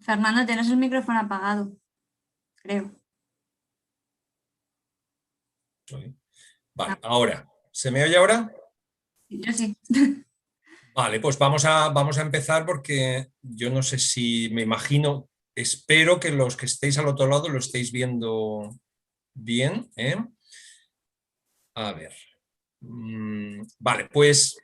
Fernando, tienes el micrófono apagado, creo. Vale, ahora. ¿Se me oye ahora? Yo sí. Vale, pues vamos a empezar porque yo no sé si me imagino, espero que los que estéis al otro lado lo estéis viendo bien, ¿eh? A ver. Vale, pues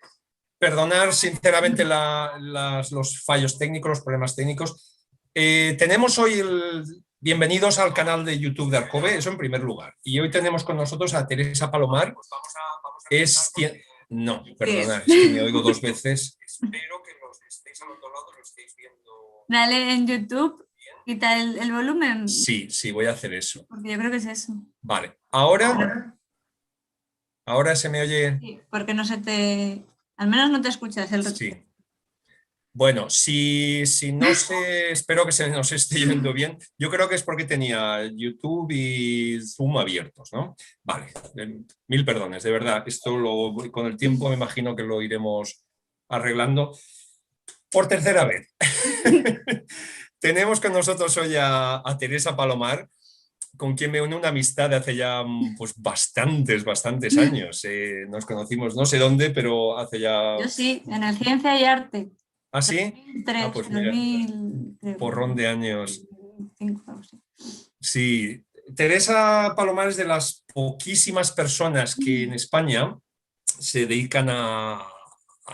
perdonar sinceramente los fallos técnicos, los problemas técnicos. Tenemos hoy bienvenidos al canal de YouTube de Arcobe, eso en primer lugar. Y hoy tenemos con nosotros a Teresa Palomar. Es, no, perdona, es que me oigo dos veces. Espero que los que estéis al otro lado lo estéis viendo. Dale en YouTube, quita el volumen, Sí, sí, voy a hacer eso. porque yo creo que es eso. Vale, ahora se me oye. Sí, porque no se te... Al menos no te escuchas el resto. Sí. Bueno, si no sé, espero que se nos esté yendo bien. Yo creo que es porque tenía YouTube y Zoom abiertos, ¿no? Vale, mil perdones, de verdad. Con el tiempo me imagino que lo iremos arreglando. Por tercera vez. Tenemos con nosotros hoy a Teresa Palomar, con quien me une una amistad de hace ya pues bastantes años. Nos conocimos no sé dónde, pero hace ya... Yo sí, en el Ciencia y Arte. ¿Ah, sí? Ah, 2003, pues mira, 2000, creo, porrón de años. 2005, algo así. Sí, Teresa Palomar es de las poquísimas personas que en España se dedican a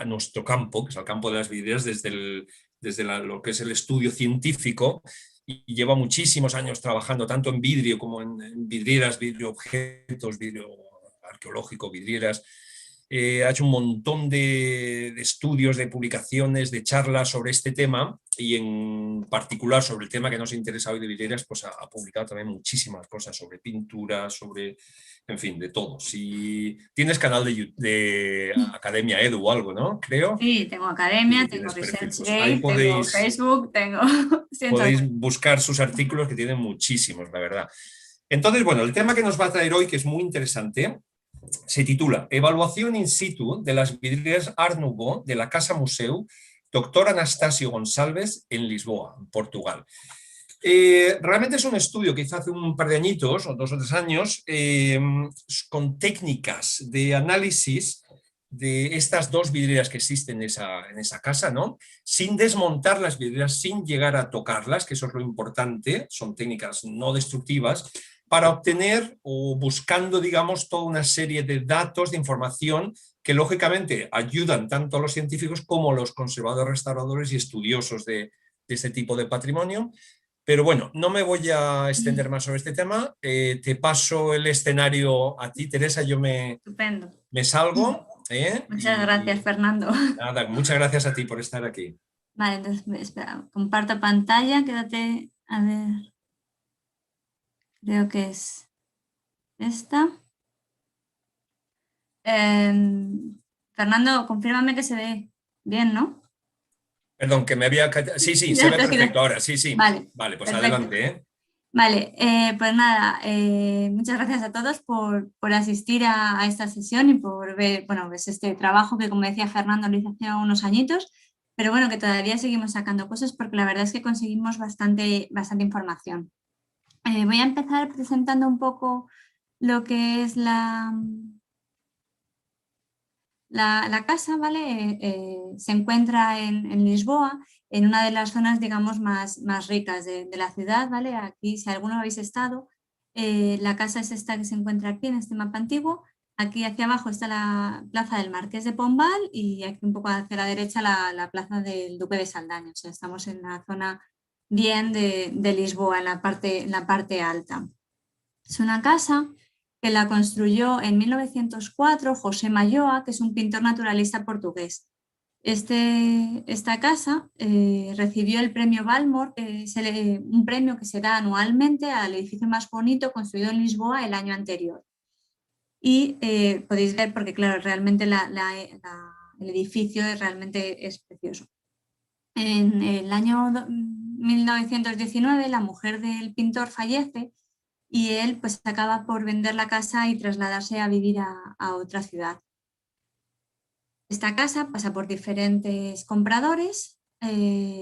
nuestro campo, que es el campo de las vidrieras, lo que es el estudio científico, y lleva muchísimos años trabajando tanto en vidrio como en vidrieras, vidrio objetos, vidrio arqueológico, vidrieras. Ha hecho un montón de estudios, de publicaciones, de charlas sobre este tema y en particular sobre el tema que nos interesa hoy de vidrieras, pues ha publicado también muchísimas cosas sobre pintura, sobre, en fin, de todo. Si tienes canal de Academia Edu o algo, ¿no? Creo. Sí, tengo academia, Sí, tengo tienes perfil. Pues ahí ResearchGate, tengo Facebook, tengo... Siento. podéis buscar sus artículos que tienen muchísimos, la verdad. Entonces, bueno, el tema que nos va a traer hoy, que es muy interesante, se titula Evaluación in situ de las vidrieras Art Nouveau de la Casa Museu Dr. Anastasio Gonçalves en Lisboa, en Portugal. Realmente es un estudio que hizo hace un par de añitos, o 2 o 3 años, con técnicas de análisis de estas dos vidrieras que existen en esa casa, ¿no? Sin desmontar las vidrieras, sin llegar a tocarlas, que eso es lo importante, son técnicas no destructivas, para obtener o buscando, digamos, toda una serie de datos, de información que lógicamente ayudan tanto a los científicos como a los conservadores, restauradores y estudiosos de este tipo de patrimonio. Pero bueno, no me voy a extender más sobre este tema. Te paso el escenario a ti, Teresa. Estupendo. Me salgo. Muchas gracias, Fernando. Nada, muchas gracias a ti por estar aquí. Vale, entonces, espera, comparto pantalla, quédate, a ver, creo que es esta. Fernando, confírmame que se ve bien, ¿no? Perdón, que me había... Sí, sí, se Ya, ve tranquilo. perfecto ahora. Sí, sí. Vale, Vale, pues perfecto. adelante, ¿eh? Vale, pues nada, muchas gracias a todos por asistir a esta sesión y por ver, bueno, pues este trabajo que, como decía Fernando, lo hice hace unos añitos, pero bueno, que todavía seguimos sacando cosas porque la verdad es que conseguimos bastante información. Voy a empezar presentando un poco lo que es la casa, ¿vale? Se encuentra en Lisboa, en una de las zonas, digamos, más ricas de la ciudad, ¿vale? Aquí, si alguno habéis estado, la casa es esta que se encuentra aquí en este mapa antiguo. Aquí hacia abajo está la plaza del Marqués de Pombal y aquí un poco hacia la derecha la plaza del Duque de Saldaña. O sea, estamos en la zona bien de Lisboa, en la parte alta. Es una casa que la construyó en 1904 José Malloa, que es un pintor naturalista portugués. Esta casa recibió el premio Balmor, que es un premio que se da anualmente al edificio más bonito construido en Lisboa el año anterior. Y podéis ver, porque claro, realmente el edificio realmente es precioso. En el año 1919 la mujer del pintor fallece y él pues acaba por vender la casa y trasladarse a vivir a otra ciudad. Esta casa pasa por diferentes compradores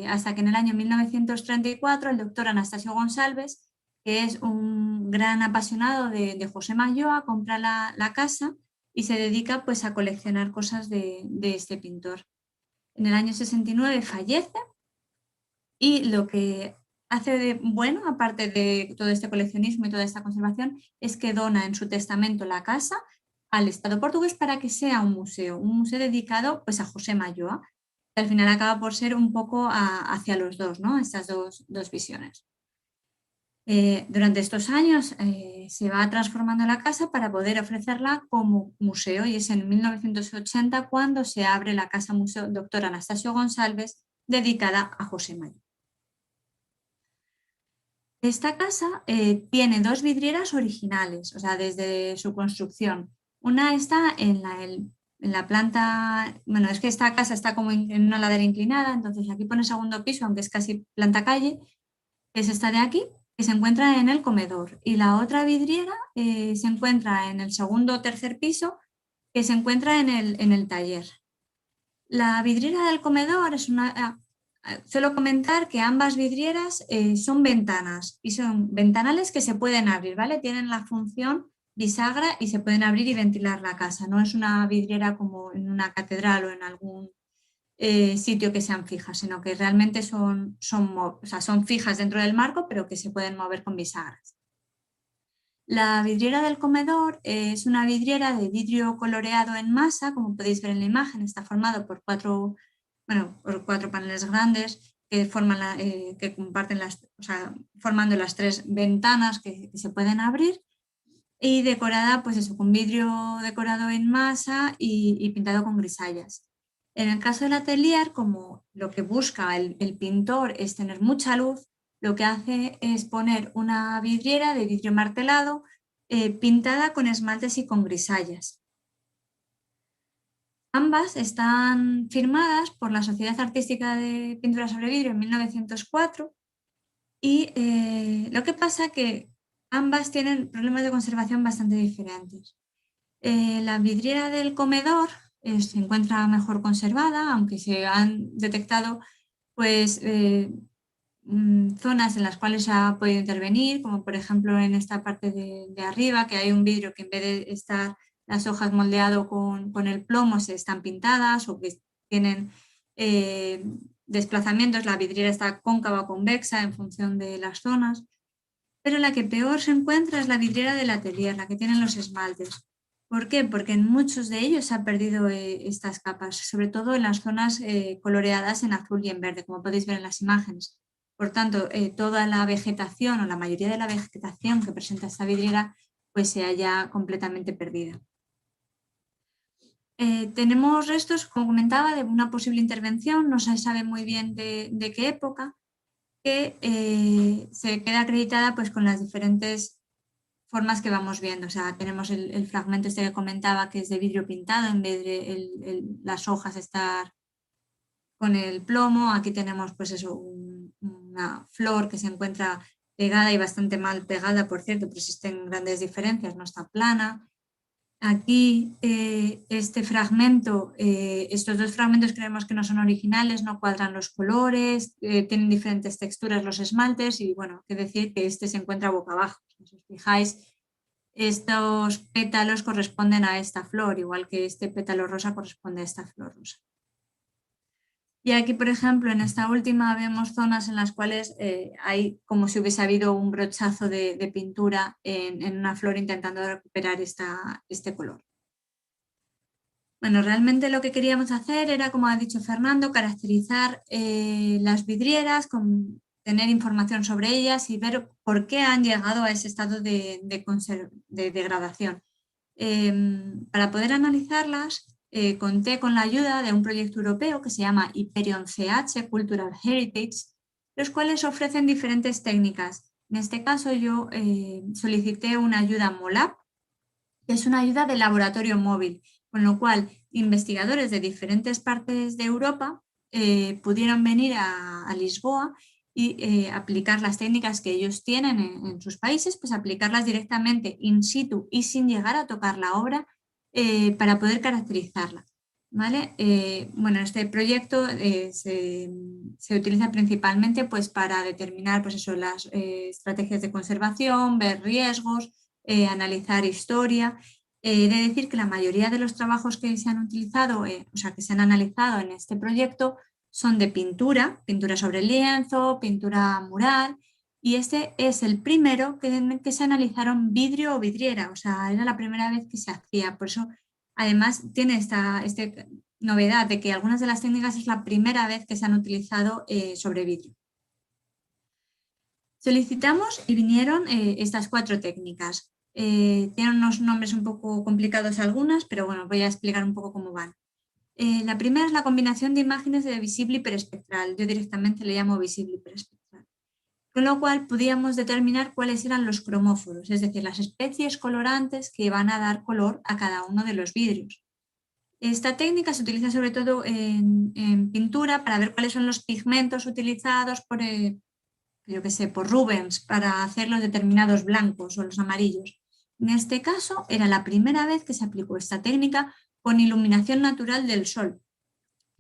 hasta que en el año 1934 el doctor Anastasio Gonçalves, que es un gran apasionado de José Malloa, compra la casa y se dedica pues, a coleccionar cosas de este pintor. En el año 69 fallece y lo que hace de bueno, aparte de todo este coleccionismo y toda esta conservación, es que dona en su testamento la casa al Estado portugués para que sea un museo dedicado pues, a José Malloa, que al final acaba por ser un poco hacia los dos, ¿no? Estas dos visiones. Durante estos años se va transformando la casa para poder ofrecerla como museo y es en 1980 cuando se abre la Casa Museo Dr. Anastasio Gonçalves dedicada a José Malloa. Esta casa tiene dos vidrieras originales, o sea, desde su construcción. Una está en la planta, bueno, es que esta casa está como en una ladera inclinada, entonces aquí pone segundo piso, aunque es casi planta calle, es esta de aquí, que se encuentra en el comedor. Y la otra vidriera se encuentra en el segundo o tercer piso, que se encuentra en el taller. La vidriera del comedor es una... Suelo comentar que ambas vidrieras son ventanas y son ventanales que se pueden abrir, ¿vale? Tienen la función bisagra y se pueden abrir y ventilar la casa. No es una vidriera como en una catedral o en algún sitio que sean fijas, sino que realmente son fijas dentro del marco, pero que se pueden mover con bisagras. La vidriera del comedor es una vidriera de vidrio coloreado en masa, como podéis ver en la imagen, está formado por cuatro paneles grandes que que comparten formando las tres ventanas que se pueden abrir y decorada pues eso, con vidrio decorado en masa y pintado con grisallas. En el caso del atelier, como lo que busca el pintor es tener mucha luz, lo que hace es poner una vidriera de vidrio martelado pintada con esmaltes y con grisallas. Ambas están firmadas por la Sociedad Artística de Pintura sobre Vidrio en 1904 y lo que pasa es que ambas tienen problemas de conservación bastante diferentes. La vidriera del comedor se encuentra mejor conservada, aunque se han detectado pues, zonas en las cuales se ha podido intervenir, como por ejemplo en esta parte de arriba, que hay un vidrio que en vez de estar las hojas moldeado con el plomo se están pintadas o que tienen desplazamientos, la vidriera está cóncava o convexa en función de las zonas, pero la que peor se encuentra es la vidriera del atelier, la que tienen los esmaltes. ¿Por qué? Porque en muchos de ellos se han perdido estas capas, sobre todo en las zonas coloreadas en azul y en verde, como podéis ver en las imágenes. Por tanto, toda la vegetación o la mayoría de la vegetación que presenta esta vidriera pues se halla completamente perdida. Tenemos restos, como comentaba, de una posible intervención, no se sabe muy bien de qué época, que se queda acreditada pues, con las diferentes formas que vamos viendo. O sea, tenemos el fragmento este que comentaba que es de vidrio pintado en vez de las hojas estar con el plomo. Aquí tenemos pues eso, una flor que se encuentra pegada y bastante mal pegada, por cierto, pero existen grandes diferencias, no está plana. Aquí estos dos fragmentos creemos que no son originales, no cuadran los colores, tienen diferentes texturas los esmaltes y bueno, que decir que este se encuentra boca abajo. Si os fijáis, estos pétalos corresponden a esta flor, igual que este pétalo rosa corresponde a esta flor rosa. Y aquí, por ejemplo, en esta última vemos zonas en las cuales hay como si hubiese habido un brochazo de pintura en una flor intentando recuperar este color. Bueno, realmente lo que queríamos hacer era, como ha dicho Fernando, caracterizar las vidrieras, tener información sobre ellas y ver por qué han llegado a ese estado de degradación. Para poder analizarlas, conté con la ayuda de un proyecto europeo que se llama Hyperion CH Cultural Heritage, los cuales ofrecen diferentes técnicas. En este caso yo solicité una ayuda MOLAB, que es una ayuda de laboratorio móvil, con lo cual investigadores de diferentes partes de Europa pudieron venir a Lisboa y aplicar las técnicas que ellos tienen en sus países, pues aplicarlas directamente in situ y sin llegar a tocar la obra para poder caracterizarla. ¿vale? Bueno, este proyecto se utiliza principalmente pues, para determinar pues eso, las estrategias de conservación, ver riesgos, analizar historia. He de decir que la mayoría de los trabajos que se han utilizado, o sea, que se han analizado en este proyecto son de pintura, pintura sobre lienzo, pintura mural, y este es el primero que se analizaron vidrio o vidriera, o sea, era la primera vez que se hacía, por eso además tiene esta novedad de que algunas de las técnicas es la primera vez que se han utilizado sobre vidrio. Solicitamos y vinieron estas 4 técnicas. Tienen unos nombres un poco complicados algunas, pero bueno, voy a explicar un poco cómo van. La primera es la combinación de imágenes de visible y perespectral. Yo directamente le llamo visible y perespectral. Con lo cual podíamos determinar cuáles eran los cromóforos, es decir, las especies colorantes que van a dar color a cada uno de los vidrios. Esta técnica se utiliza sobre todo en pintura para ver cuáles son los pigmentos utilizados por, yo qué sé, por Rubens para hacer los determinados blancos o los amarillos. En este caso era la primera vez que se aplicó esta técnica con iluminación natural del sol.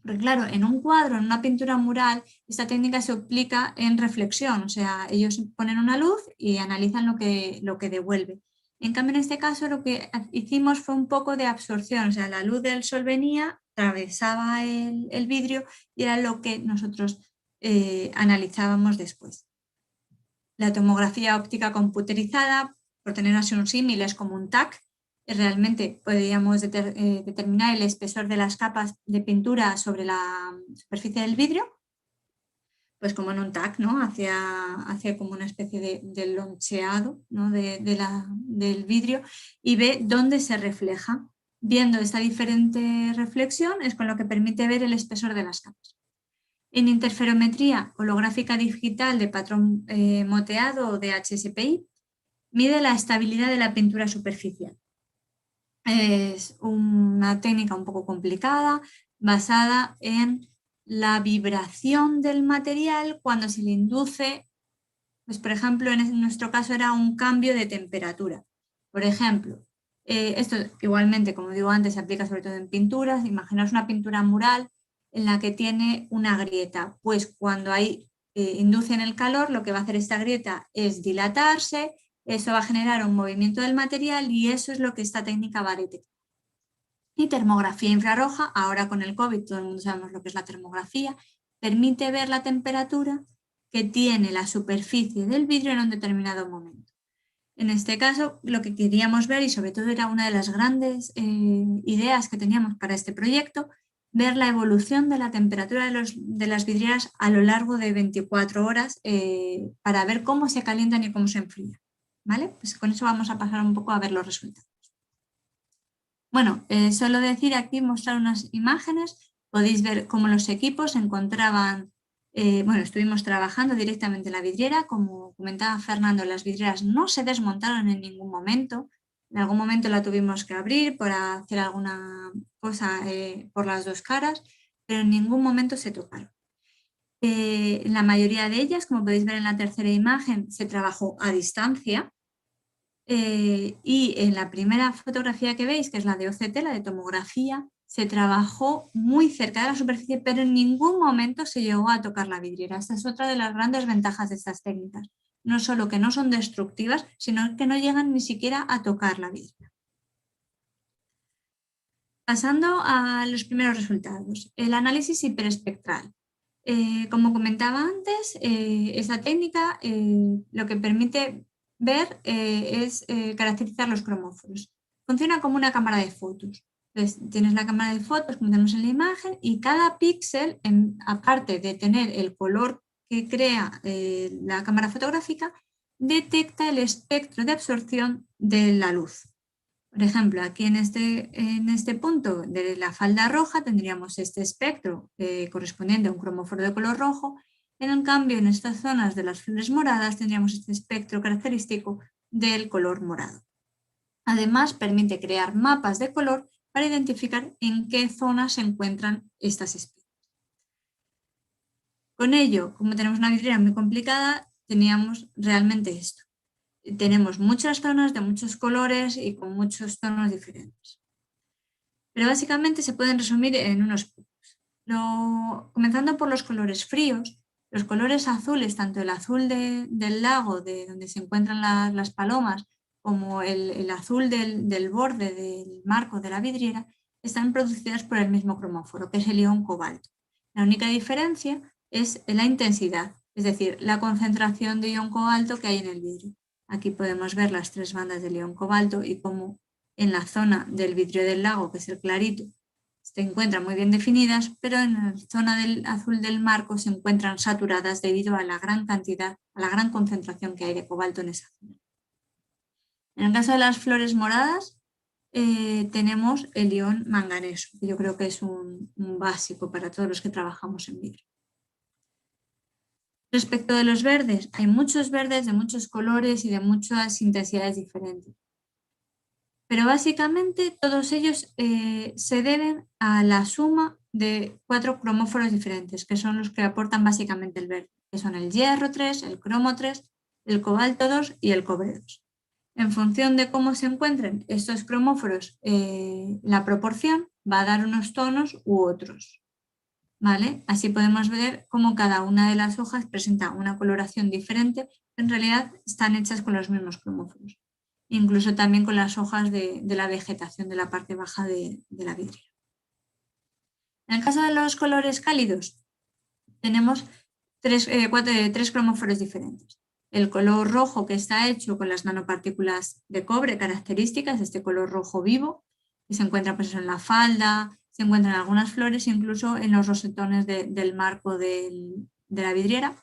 Porque claro, en un cuadro, en una pintura mural, esta técnica se aplica en reflexión, o sea, ellos ponen una luz y analizan lo que devuelve. En cambio, en este caso lo que hicimos fue un poco de absorción, o sea, la luz del sol venía, atravesaba el vidrio y era lo que nosotros analizábamos después. La tomografía óptica computerizada, por tener así un símil, es como un TAC. Realmente podríamos determinar el espesor de las capas de pintura sobre la superficie del vidrio, pues como en un TAC, ¿no? Hacia como una especie de loncheado, ¿no? del vidrio y ve dónde se refleja. Viendo esta diferente reflexión es con lo que permite ver el espesor de las capas. En interferometría holográfica digital de patrón moteado o de HSPI, mide la estabilidad de la pintura superficial. Es una técnica un poco complicada, basada en la vibración del material cuando se le induce, pues por ejemplo, en nuestro caso era un cambio de temperatura. Por ejemplo, esto igualmente, como digo antes, se aplica sobre todo en pinturas. Imaginaos una pintura mural en la que tiene una grieta, pues cuando hay inducen el calor, lo que va a hacer esta grieta es dilatarse, eso va a generar un movimiento del material y eso es lo que esta técnica va a detectar. Y termografía infrarroja, ahora con el COVID todo el mundo sabemos lo que es la termografía, permite ver la temperatura que tiene la superficie del vidrio en un determinado momento. En este caso, lo que queríamos ver, y sobre todo era una de las grandes ideas que teníamos para este proyecto, ver la evolución de la temperatura de las vidrieras a lo largo de 24 horas para ver cómo se calientan y cómo se enfrían. ¿Vale? Pues con eso vamos a pasar un poco a ver los resultados. Bueno, solo decir aquí, mostrar unas imágenes, podéis ver cómo los equipos se encontraban, bueno, estuvimos trabajando directamente en la vidriera, como comentaba Fernando, las vidrieras no se desmontaron en ningún momento, en algún momento la tuvimos que abrir para hacer alguna cosa por las dos caras, pero en ningún momento se tocaron. La mayoría de ellas, como podéis ver en la tercera imagen, se trabajó a distancia. Y en la primera fotografía que veis, que es la de OCT, la de tomografía, se trabajó muy cerca de la superficie, pero en ningún momento se llegó a tocar la vidriera. Esta es otra de las grandes ventajas de estas técnicas. No solo que no son destructivas, sino que no llegan ni siquiera a tocar la vidriera. Pasando a los primeros resultados. El análisis hiperespectral. Como comentaba antes, esta técnica lo que permite ver es caracterizar los cromóforos. Funciona como una cámara de fotos. Entonces, tienes la cámara de fotos, como tenemos en la imagen, y cada píxel, aparte de tener el color que crea la cámara fotográfica, detecta el espectro de absorción de la luz. Por ejemplo, aquí en este punto de la falda roja tendríamos este espectro correspondiente a un cromóforo de color rojo. En cambio, en estas zonas de las flores moradas tendríamos este espectro característico del color morado. Además, permite crear mapas de color para identificar en qué zonas se encuentran estas especies. Con ello, como tenemos una vidriera muy complicada, teníamos realmente esto. Tenemos muchas zonas de muchos colores y con muchos tonos diferentes. pero básicamente se pueden resumir en unos pocos. Comenzando por los colores fríos, los colores azules, tanto el azul del lago, de donde se encuentran las palomas, como el azul del borde del marco de la vidriera, están producidas por el mismo cromóforo, que es el ion cobalto. La única diferencia es la intensidad, es decir, la concentración de ion cobalto que hay en el vidrio. Aquí podemos ver las 3 bandas del ion cobalto y cómo en la zona del vidrio del lago, que es el clarito, se encuentran muy bien definidas, pero en la zona del azul del marco se encuentran saturadas debido a la gran cantidad, a la gran concentración que hay de cobalto en esa zona. En el caso de las flores moradas, tenemos el ion manganeso, que yo creo que es un básico para todos los que trabajamos en vidrio. Respecto de los verdes, hay muchos verdes de muchos colores y de muchas intensidades diferentes. Pero básicamente todos ellos se deben a la suma de 4 cromóforos diferentes, que son los que aportan básicamente el verde, que son el hierro 3, el cromo 3, el cobalto 2 y el cobre 2. En función de cómo se encuentren estos cromóforos, la proporción va a dar unos tonos u otros. ¿Vale? Así podemos ver cómo cada una de las hojas presenta una coloración diferente, pero en realidad están hechas con los mismos cromóforos. Incluso también con las hojas de la vegetación de la parte baja de la vidriera. En el caso de los colores cálidos, tenemos tres cromóforos diferentes. El color rojo, que está hecho con las nanopartículas de cobre características, este color rojo vivo, que se encuentra pues, en la falda, se encuentran algunas flores, incluso en los rosetones del marco de la vidriera.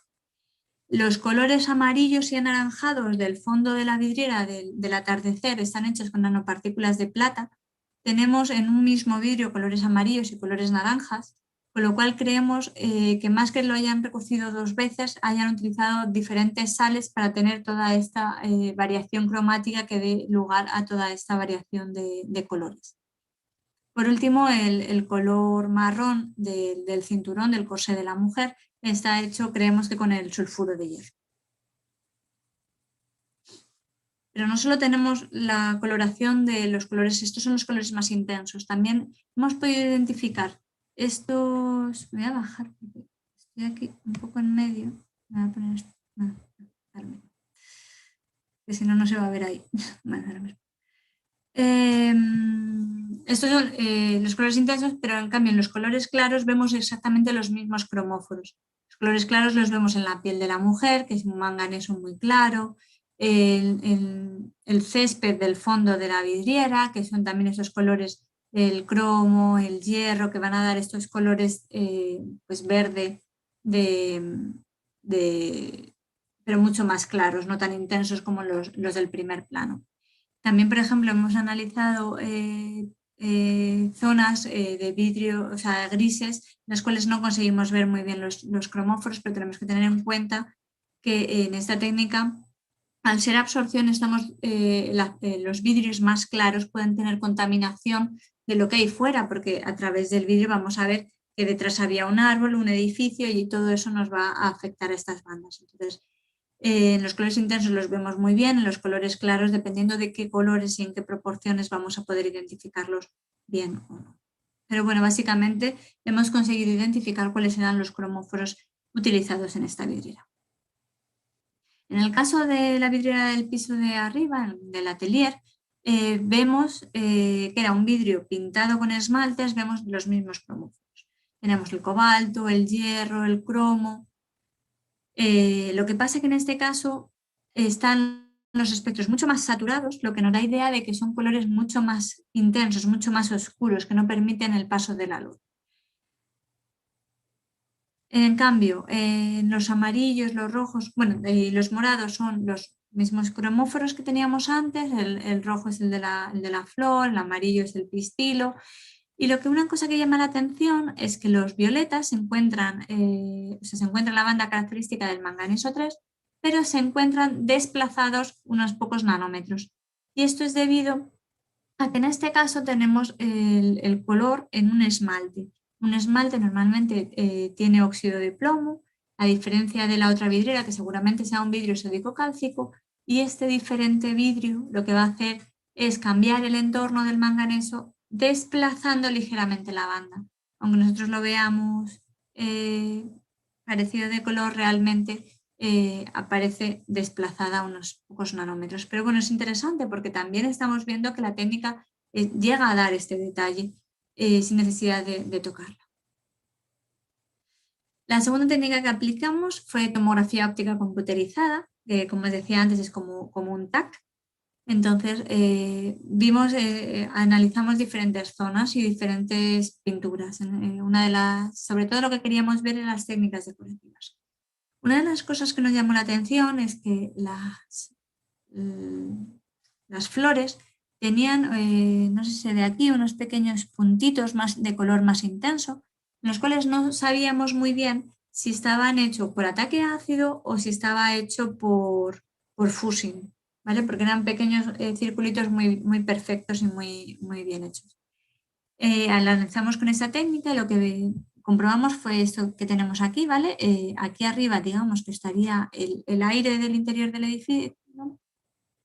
Los colores amarillos y anaranjados del fondo de la vidriera del atardecer están hechos con nanopartículas de plata. Tenemos en un mismo vidrio colores amarillos y colores naranjas, con lo cual creemos que más que lo hayan recocido 2 veces, hayan utilizado diferentes sales para tener toda esta variación cromática que dé lugar a toda esta variación de colores. Por último, el color marrón del cinturón, del corsé de la mujer, está hecho, creemos que con el sulfuro de hierro. Pero no solo tenemos la coloración de los colores, estos son los colores más intensos, también hemos podido identificar estos, voy a bajar porque estoy aquí un poco en medio, voy a poner esto, que si no, no se va a ver ahí. Bueno, estos son los colores intensos, pero en cambio en los colores claros vemos exactamente los mismos cromóforos. Los colores claros los vemos en la piel de la mujer, que es un manganeso muy claro, el césped del fondo de la vidriera, que son también esos colores, el cromo, el hierro, que van a dar estos colores pues verde, pero mucho más claros, no tan intensos como los del primer plano. También, por ejemplo, hemos analizado zonas de vidrio, o sea, grises, en las cuales no conseguimos ver muy bien los cromóforos, pero tenemos que tener en cuenta que en esta técnica, al ser absorción, los vidrios más claros pueden tener contaminación de lo que hay fuera, porque a través del vidrio vamos a ver que detrás había un árbol, un edificio y todo eso nos va a afectar a estas bandas. Entonces, en los colores intensos los vemos muy bien, en los colores claros, dependiendo de qué colores y en qué proporciones vamos a poder identificarlos bien o no. Pero bueno, básicamente hemos conseguido identificar cuáles eran los cromóforos utilizados en esta vidriera. En el caso de la vidriera del piso de arriba, del atelier, vemos que era un vidrio pintado con esmaltes, vemos los mismos cromóforos. Tenemos el cobalto, el hierro, el cromo. Lo que pasa es que en este caso están los espectros mucho más saturados, lo que nos da idea de que son colores mucho más intensos, mucho más oscuros, que no permiten el paso de la luz. En cambio, los amarillos, los rojos, bueno, y los morados son los mismos cromóforos que teníamos antes, el rojo es el de la flor, el amarillo es el pistilo. Y una cosa que llama la atención es que los violetas se encuentran en la banda característica del manganeso 3, pero se encuentran desplazados unos pocos nanómetros. Y esto es debido a que en este caso tenemos el color en un esmalte. Un esmalte normalmente tiene óxido de plomo, a diferencia de la otra vidriera, que seguramente sea un vidrio sódico cálcico, y este diferente vidrio lo que va a hacer es cambiar el entorno del manganeso desplazando ligeramente la banda. Aunque nosotros lo veamos parecido de color, realmente aparece desplazada a unos pocos nanómetros. Pero bueno, es interesante porque también estamos viendo que la técnica llega a dar este detalle sin necesidad de tocarla. La segunda técnica que aplicamos fue tomografía óptica computerizada, que como os decía antes es como un TAC. Entonces analizamos diferentes zonas y diferentes pinturas. Sobre todo lo que queríamos ver eran las técnicas decorativas. Una de las cosas que nos llamó la atención es que las flores tenían, no sé si se ve aquí, unos pequeños puntitos de color más intenso, en los cuales no sabíamos muy bien si estaban hechos por ataque ácido o si estaba hecho por fusing, ¿vale? Porque eran pequeños circulitos muy perfectos y muy bien hechos. Analizamos con esta técnica y lo que comprobamos fue esto que tenemos aquí, ¿vale? Aquí arriba, digamos que estaría el aire del interior del edificio, ¿no?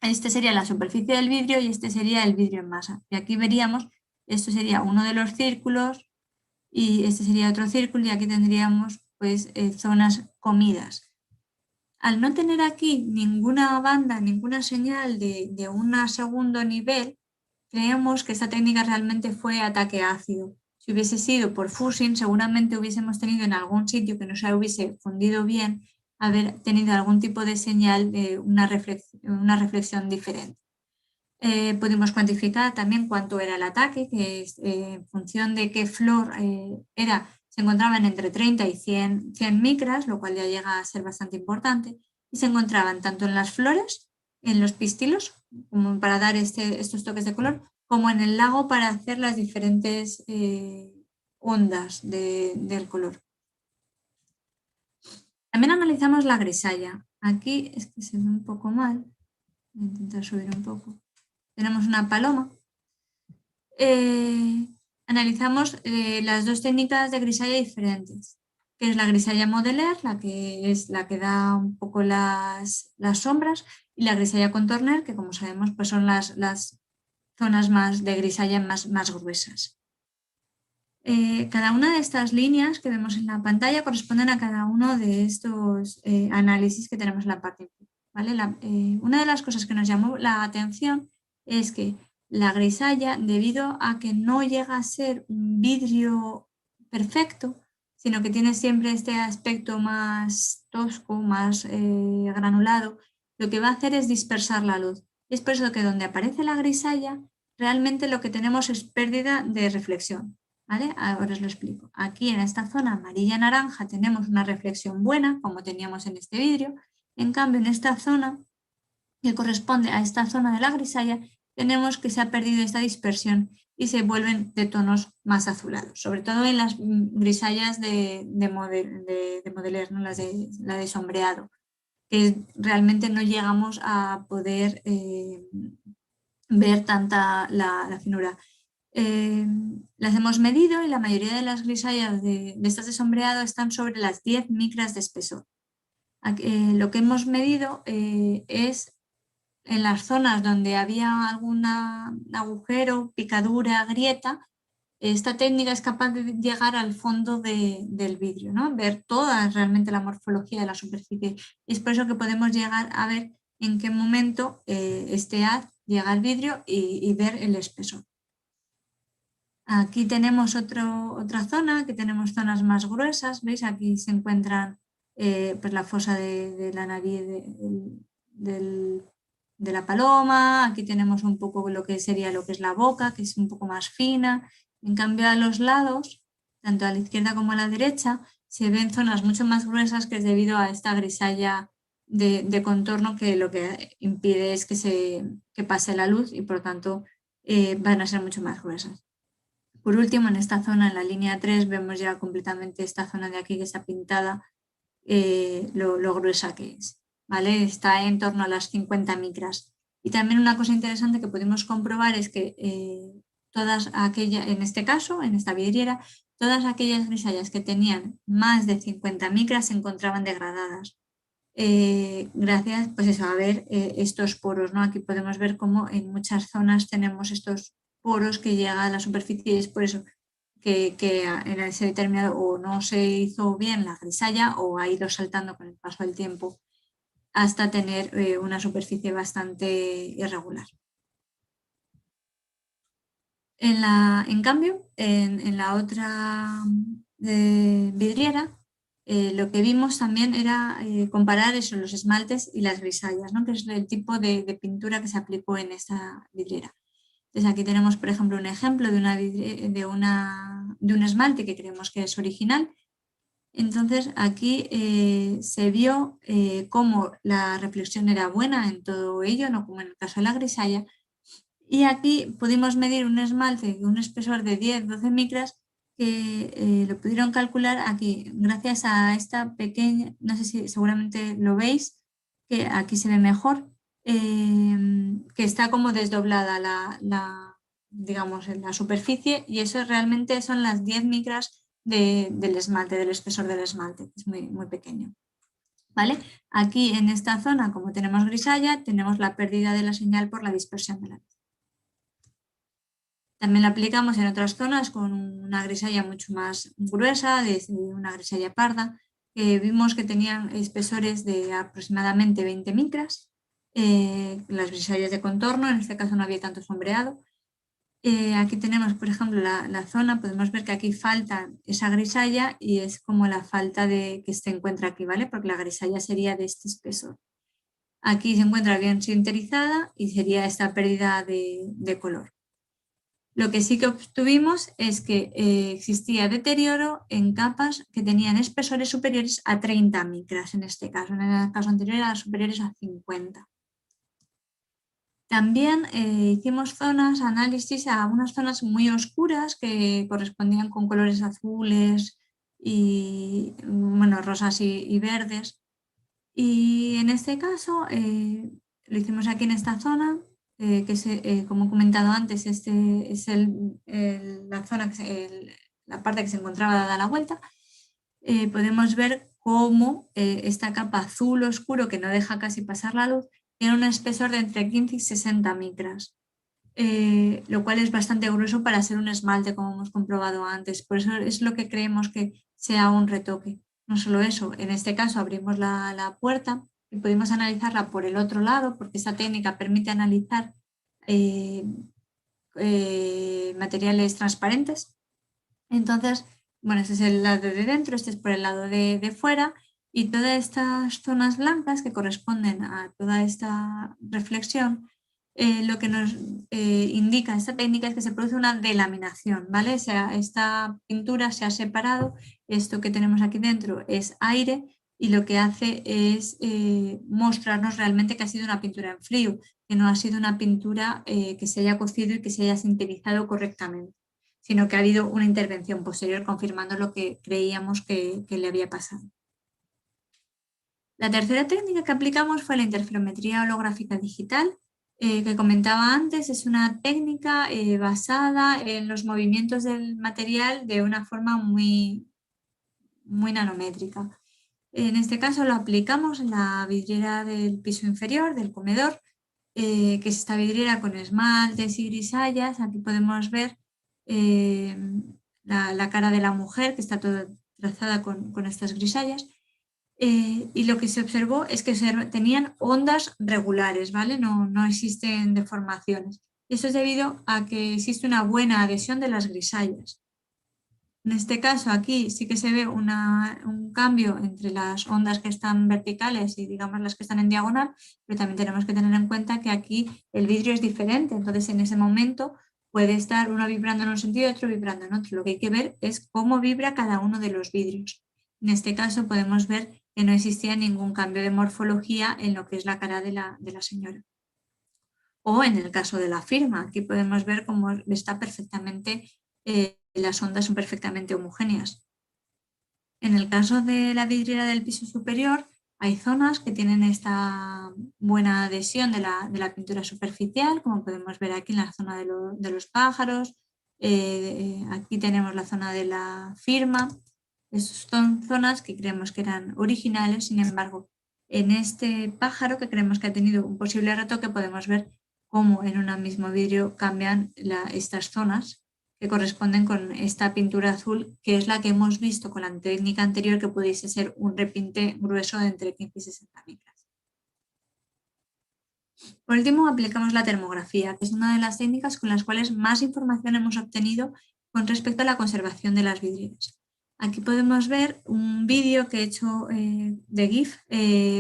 Este sería la superficie del vidrio y este sería el vidrio en masa. Y aquí veríamos, esto sería uno de los círculos y este sería otro círculo y aquí tendríamos pues zonas comidas. Al no tener aquí ninguna banda, ninguna señal de un segundo nivel, creemos que esta técnica realmente fue ataque ácido. Si hubiese sido por fusing, seguramente hubiésemos tenido en algún sitio que no se hubiese fundido bien, haber tenido algún tipo de señal de una reflexión diferente. Pudimos cuantificar también cuánto era el ataque, que es, en función de qué flor era, se encontraban entre 30 y 100 micras, lo cual ya llega a ser bastante importante, y se encontraban tanto en las flores, en los pistilos, como para dar estos toques de color, como en el lago para hacer las diferentes ondas del color. También analizamos la grisalla. Aquí es que se ve un poco mal, voy a intentar subir un poco. Tenemos una paloma. Analizamos las dos técnicas de grisalla diferentes, que es la grisalla modeler, la que es la que da un poco las sombras, y la grisalla contorner, que como sabemos pues son las zonas más de grisalla más gruesas. Cada una de estas líneas que vemos en la pantalla corresponden a cada uno de estos análisis que tenemos en la parte inferior, ¿vale? Una de las cosas que nos llamó la atención es que la grisalla, debido a que no llega a ser un vidrio perfecto, sino que tiene siempre este aspecto más tosco, más granulado, lo que va a hacer es dispersar la luz. Es por eso que donde aparece la grisalla, realmente lo que tenemos es pérdida de reflexión. ¿Vale? Ahora os lo explico. Aquí en esta zona amarilla-naranja tenemos una reflexión buena, como teníamos en este vidrio. En cambio, en esta zona, que corresponde a esta zona de la grisalla, tenemos que se ha perdido esta dispersión y se vuelven de tonos más azulados, sobre todo en las grisallas de modeler, ¿no? La de sombreado, que realmente no llegamos a poder ver tanta la finura. Las hemos medido y la mayoría de las grisallas de estas de sombreado están sobre las 10 micras de espesor. Lo que hemos medido es en las zonas donde había algún agujero, picadura, grieta. Esta técnica es capaz de llegar al fondo del vidrio, ¿no? Ver toda realmente la morfología de la superficie. Y es por eso que podemos llegar a ver en qué momento este haz llega al vidrio y ver el espesor. Aquí tenemos otra zona, que tenemos zonas más gruesas, ¿veis? Aquí se encuentran pues la fosa de la nariz de la paloma, aquí tenemos un poco lo que sería lo que es la boca, que es un poco más fina. En cambio a los lados, tanto a la izquierda como a la derecha, se ven zonas mucho más gruesas, que es debido a esta grisalla de contorno, que lo que impide es que pase la luz y por tanto van a ser mucho más gruesas. Por último, en esta zona, en la línea 3, vemos ya completamente esta zona de aquí que está pintada, lo gruesa que es, ¿vale? Está en torno a las 50 micras. Y también una cosa interesante que pudimos comprobar es que todas aquellas, en este caso, en esta vidriera, todas aquellas grisallas que tenían más de 50 micras se encontraban degradadas. Gracias pues eso, a ver estos poros, ¿no? Aquí podemos ver cómo en muchas zonas tenemos estos poros que llega a la superficie y es por eso que en ese determinado o no se hizo bien la grisalla o ha ido saltando con el paso del tiempo hasta tener una superficie bastante irregular. En cambio, en la otra vidriera, lo que vimos también era comparar eso, los esmaltes y las grisallas, ¿no? Que es el tipo de pintura que se aplicó en esta vidriera. Entonces aquí tenemos, por ejemplo, un ejemplo de un esmalte que creemos que es original. Entonces aquí se vio cómo la reflexión era buena en todo ello, no como en el caso de la grisalla. Y aquí pudimos medir un esmalte de un espesor de 10-12 micras que lo pudieron calcular aquí gracias a esta pequeña, no sé si seguramente lo veis, que aquí se ve mejor, que está como desdoblada digamos, en la superficie y eso realmente son las 10 micras del esmalte, del espesor del esmalte, que es muy, muy pequeño. ¿Vale? Aquí en esta zona, como tenemos grisalla, tenemos la pérdida de la señal por la dispersión de la luz. También la aplicamos en otras zonas con una grisalla mucho más gruesa, una grisalla parda, que vimos que tenían espesores de aproximadamente 20 micras. Las grisallas de contorno, en este caso no había tanto sombreado. Aquí tenemos, por ejemplo, la zona, podemos ver que aquí falta esa grisalla y es como la falta que se encuentra aquí, ¿vale? Porque la grisalla sería de este espesor. Aquí se encuentra bien sinterizada y sería esta pérdida de color. Lo que sí que obtuvimos es que existía deterioro en capas que tenían espesores superiores a 30 micras en este caso. En el caso anterior eran superiores a 50. También hicimos análisis a unas zonas muy oscuras que correspondían con colores azules y bueno, rosas y verdes. Y en este caso lo hicimos aquí en esta zona, que es, como he comentado antes, este es la zona, la parte que se encontraba dada la vuelta. Podemos ver cómo esta capa azul oscuro que no deja casi pasar la luz tiene un espesor de entre 15 y 60 micras, lo cual es bastante grueso para ser un esmalte, como hemos comprobado antes. Por eso es lo que creemos que sea un retoque. No solo eso, en este caso abrimos la puerta y pudimos analizarla por el otro lado, porque esta técnica permite analizar materiales transparentes. Entonces, bueno, este es el lado de dentro, este es por el lado de fuera, y todas estas zonas blancas que corresponden a toda esta reflexión, lo que nos indica esta técnica es que se produce una delaminación, ¿vale? O sea, esta pintura se ha separado, esto que tenemos aquí dentro es aire y lo que hace es mostrarnos realmente que ha sido una pintura en frío, que no ha sido una pintura que se haya cocido y que se haya sinterizado correctamente, sino que ha habido una intervención posterior confirmando lo que creíamos que le había pasado. La tercera técnica que aplicamos fue la interferometría holográfica digital, que comentaba antes. Es una técnica basada en los movimientos del material de una forma muy, muy nanométrica. En este caso lo aplicamos en la vidriera del piso inferior, del comedor, que es esta vidriera con esmaltes y grisallas. Aquí podemos ver la cara de la mujer, que está toda trazada con estas grisallas. Y lo que se observó es que tenían ondas regulares, ¿vale? No existen deformaciones. Y eso es debido a que existe una buena adhesión de las grisallas. En este caso aquí sí que se ve un cambio entre las ondas que están verticales y digamos las que están en diagonal, pero también tenemos que tener en cuenta que aquí el vidrio es diferente, entonces en ese momento puede estar uno vibrando en un sentido y otro vibrando en otro. Lo que hay que ver es cómo vibra cada uno de los vidrios. En este caso podemos ver que no existía ningún cambio de morfología en lo que es la cara de la señora. O en el caso de la firma, aquí podemos ver cómo está perfectamente, las ondas son perfectamente homogéneas. En el caso de la vidriera del piso superior, hay zonas que tienen esta buena adhesión de la pintura superficial, como podemos ver aquí en la zona de los pájaros. Aquí tenemos la zona de la firma. Estas son zonas que creemos que eran originales, sin embargo, en este pájaro que creemos que ha tenido un posible retoque podemos ver cómo en un mismo vidrio cambian estas zonas que corresponden con esta pintura azul, que es la que hemos visto con la técnica anterior, que pudiese ser un repinte grueso de entre 15 y 60 micras. Por último, aplicamos la termografía, que es una de las técnicas con las cuales más información hemos obtenido con respecto a la conservación de las vidrieras. Aquí podemos ver un vídeo que he hecho de GIF,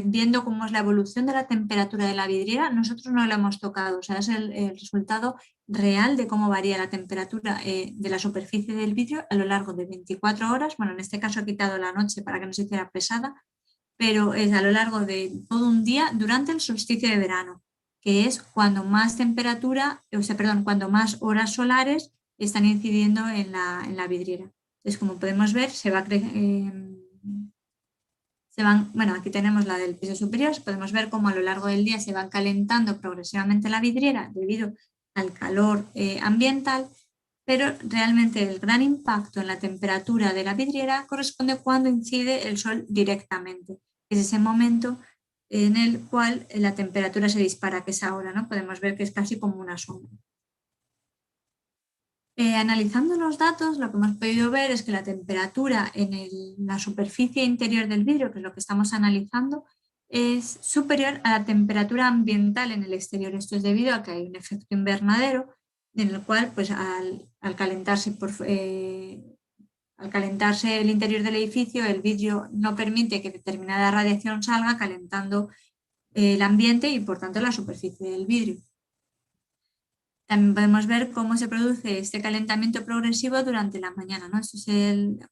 viendo cómo es la evolución de la temperatura de la vidriera. Nosotros no la hemos tocado, o sea, es el resultado real de cómo varía la temperatura de la superficie del vidrio a lo largo de 24 horas. Bueno, en este caso he quitado la noche para que no se hiciera pesada, pero es a lo largo de todo un día durante el solsticio de verano, que es cuando más temperatura, o sea, perdón, cuando más horas solares están incidiendo en la vidriera. Entonces, como podemos ver, bueno, aquí tenemos la del piso superior, podemos ver cómo a lo largo del día se va calentando progresivamente la vidriera debido al calor ambiental, pero realmente el gran impacto en la temperatura de la vidriera corresponde cuando incide el sol directamente. Es ese momento en el cual la temperatura se dispara, que es ahora, ¿no? Podemos ver que es casi como una sombra. Analizando los datos, lo que hemos podido ver es que la temperatura en la superficie interior del vidrio, que es lo que estamos analizando, es superior a la temperatura ambiental en el exterior. Esto es debido a que hay un efecto invernadero en el cual, pues, al calentarse el interior del edificio, el vidrio no permite que determinada radiación salga, calentando el ambiente y, por tanto, la superficie del vidrio. También podemos ver cómo se produce este calentamiento progresivo durante la mañana, ¿no? Esto es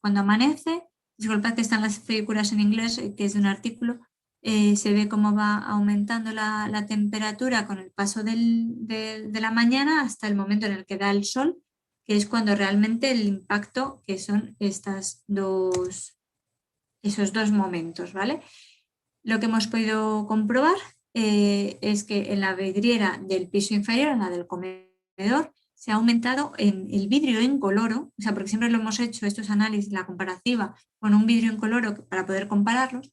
cuando amanece. Disculpad que están las figuras en inglés, que es de un artículo. Se ve cómo va aumentando la temperatura con el paso de la mañana hasta el momento en el que da el sol, que es cuando realmente el impacto, que son esos dos momentos, ¿vale? Lo que hemos podido comprobar es que en la vidriera del piso inferior, en la del comedor, se ha aumentado en el vidrio incoloro, o sea, porque siempre lo hemos hecho estos análisis, la comparativa con un vidrio incoloro para poder compararlos,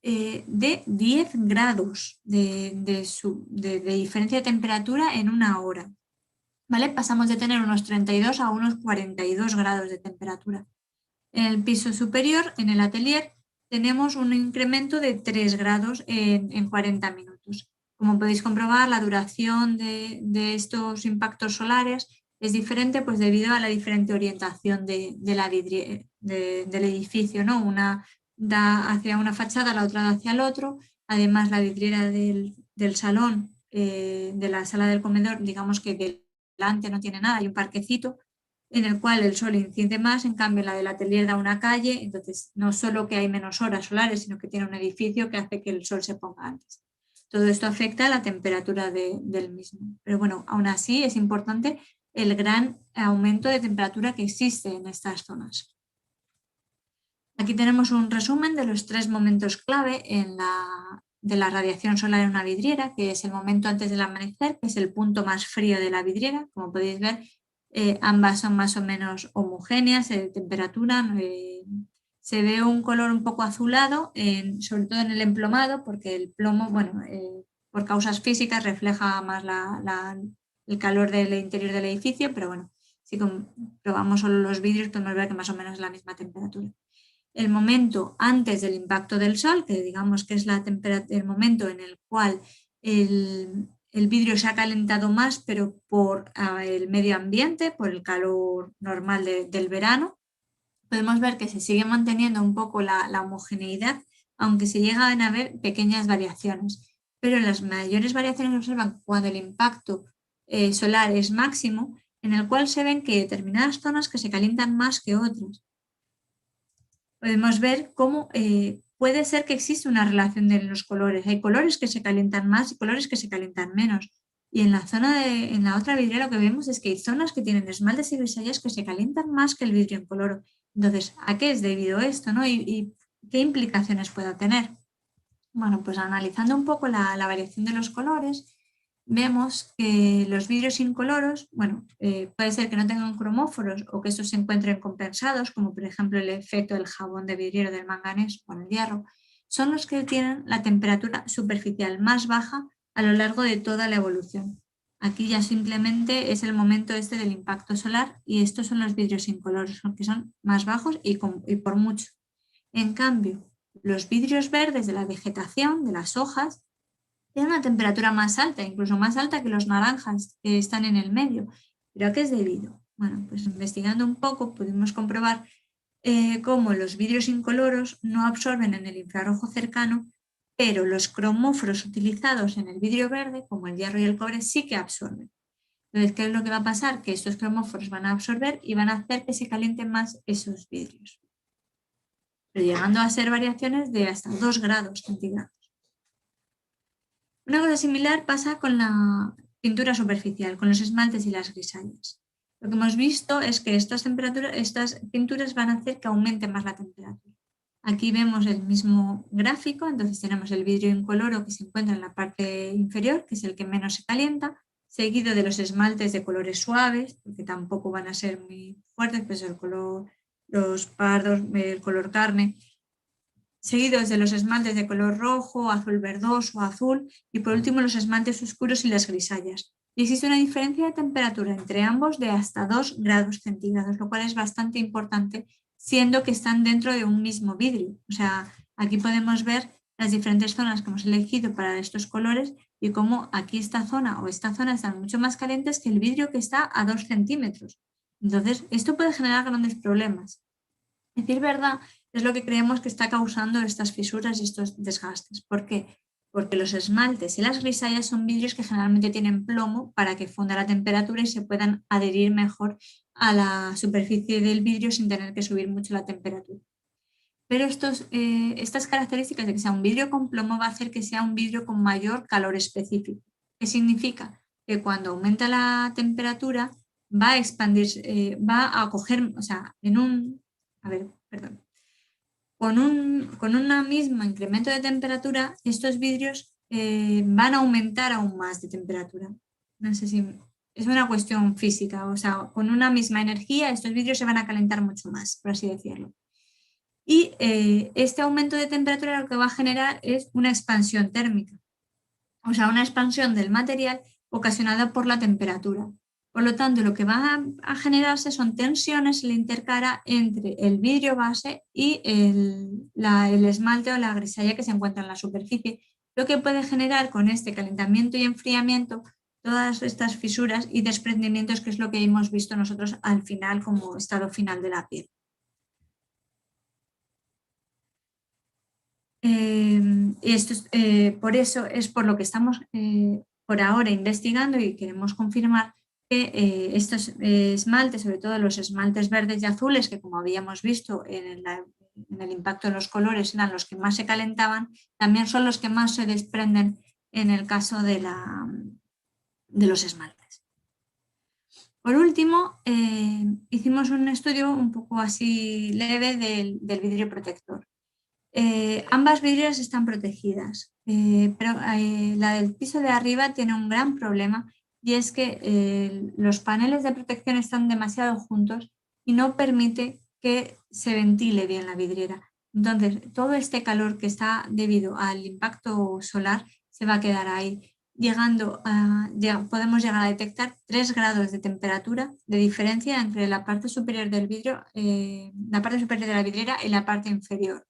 de 10 grados de diferencia de temperatura en una hora. ¿Vale? Pasamos de tener unos 32 a unos 42 grados de temperatura. En el piso superior, en el atelier, tenemos un incremento de 3 grados en 40 minutos. Como podéis comprobar, la duración de estos impactos solares es diferente, pues debido a la diferente orientación del edificio, ¿no? Una da hacia una fachada, la otra da hacia el otro. Además, la vidriera del salón, de la sala del comedor, digamos que delante no tiene nada, hay un parquecito en el cual el sol incide más, en cambio la del atelier da una calle, entonces no solo que hay menos horas solares, sino que tiene un edificio que hace que el sol se ponga antes. Todo esto afecta a la temperatura del mismo. Pero bueno, aún así es importante el gran aumento de temperatura que existe en estas zonas. Aquí tenemos un resumen de los 3 momentos clave de la radiación solar en una vidriera, que es el momento antes del amanecer, que es el punto más frío de la vidriera. Como podéis ver, ambas son más o menos homogéneas de temperatura. Se ve un color un poco azulado, sobre todo en el emplomado, porque el plomo, bueno, por causas físicas refleja más el calor del interior del edificio, pero bueno, si comprobamos solo los vidrios podemos ver que más o menos es la misma temperatura. El momento antes del impacto del sol, que digamos que es el momento en el cual el vidrio se ha calentado más, pero por el medio ambiente, por el calor normal del verano, podemos ver que se sigue manteniendo un poco la homogeneidad, aunque se llegan a ver pequeñas variaciones. Pero las mayores variaciones se observan cuando el impacto solar es máximo, en el cual se ven que hay determinadas zonas que se calientan más que otras. Podemos ver cómo puede ser que existe una relación de los colores. Hay colores que se calientan más y colores que se calientan menos. Y en la otra vidriera lo que vemos es que hay zonas que tienen esmaltes y grisallas que se calientan más que el vidrio incoloro. Entonces, ¿a qué es debido esto, no? ¿Y qué implicaciones puede tener? Bueno, pues analizando un poco la variación de los colores, vemos que los vidrios incoloros, bueno, puede ser que no tengan cromóforos o que estos se encuentren compensados, como por ejemplo el efecto del jabón de vidriero del manganeso o el hierro, son los que tienen la temperatura superficial más baja a lo largo de toda la evolución. Aquí ya simplemente es el momento este del impacto solar y estos son los vidrios incoloros, que son más bajos y por mucho. En cambio, los vidrios verdes de la vegetación, de las hojas, tienen una temperatura más alta, incluso más alta que los naranjas que están en el medio. ¿Pero a qué es debido? Bueno, pues investigando un poco pudimos comprobar cómo los vidrios incoloros no absorben en el infrarrojo cercano, pero los cromóforos utilizados en el vidrio verde, como el hierro y el cobre, sí que absorben. Entonces, ¿qué es lo que va a pasar? Que estos cromóforos van a absorber y van a hacer que se calienten más esos vidrios, pero llegando a ser variaciones de hasta 2 grados centígrados. Una cosa similar pasa con la pintura superficial, con los esmaltes y las grisallas. Lo que hemos visto es que estas pinturas van a hacer que aumente más la temperatura. Aquí vemos el mismo gráfico, entonces tenemos el vidrio incoloro que se encuentra en la parte inferior, que es el que menos se calienta, seguido de los esmaltes de colores suaves, porque tampoco van a ser muy fuertes, pues los pardos, el color carne, seguidos de los esmaltes de color rojo, azul verdoso, azul y por último los esmaltes oscuros y las grisallas. Y existe una diferencia de temperatura entre ambos de hasta 2 grados centígrados, lo cual es bastante importante, siendo que están dentro de un mismo vidrio. O sea, aquí podemos ver las diferentes zonas que hemos elegido para estos colores y cómo aquí esta zona o esta zona están mucho más calientes que el vidrio que está a 2 centímetros. Entonces, esto puede generar grandes problemas. Decir verdad es lo que creemos que está causando estas fisuras y estos desgastes. ¿Por qué? Porque los esmaltes y las grisallas son vidrios que generalmente tienen plomo para que funda la temperatura y se puedan adherir mejor a la superficie del vidrio sin tener que subir mucho la temperatura. Pero estas características de que sea un vidrio con plomo va a hacer que sea un vidrio con mayor calor específico. ¿Qué significa? Que cuando aumenta la temperatura va a expandirse, va a coger, o sea, a ver, perdón, con un mismo incremento de temperatura, estos vidrios van a aumentar aún más de temperatura. No sé si es una cuestión física, o sea, con una misma energía estos vidrios se van a calentar mucho más, por así decirlo. Y este aumento de temperatura lo que va a generar es una expansión térmica, o sea, una expansión del material ocasionada por la temperatura. Por lo tanto, lo que va a generarse son tensiones en la intercara entre el vidrio base y el esmalte o la grisalla que se encuentra en la superficie, lo que puede generar con este calentamiento y enfriamiento todas estas fisuras y desprendimientos, que es lo que hemos visto nosotros al final como estado final de la piel. Por eso es por lo que estamos por ahora investigando y queremos confirmar que estos esmaltes, sobre todo los esmaltes verdes y azules, que como habíamos visto en el impacto de los colores eran los que más se calentaban, también son los que más se desprenden en el caso de los esmaltes. Por último, hicimos un estudio un poco así leve del vidrio protector. Ambas vidrieras están protegidas, pero la del piso de arriba tiene un gran problema y es que los paneles de protección están demasiado juntos y no permite que se ventile bien la vidriera. Entonces, todo este calor que está debido al impacto solar se va a quedar ahí, podemos llegar a detectar 3 grados de temperatura de diferencia entre la parte superior del vidrio, la parte superior de la vidriera y la parte inferior.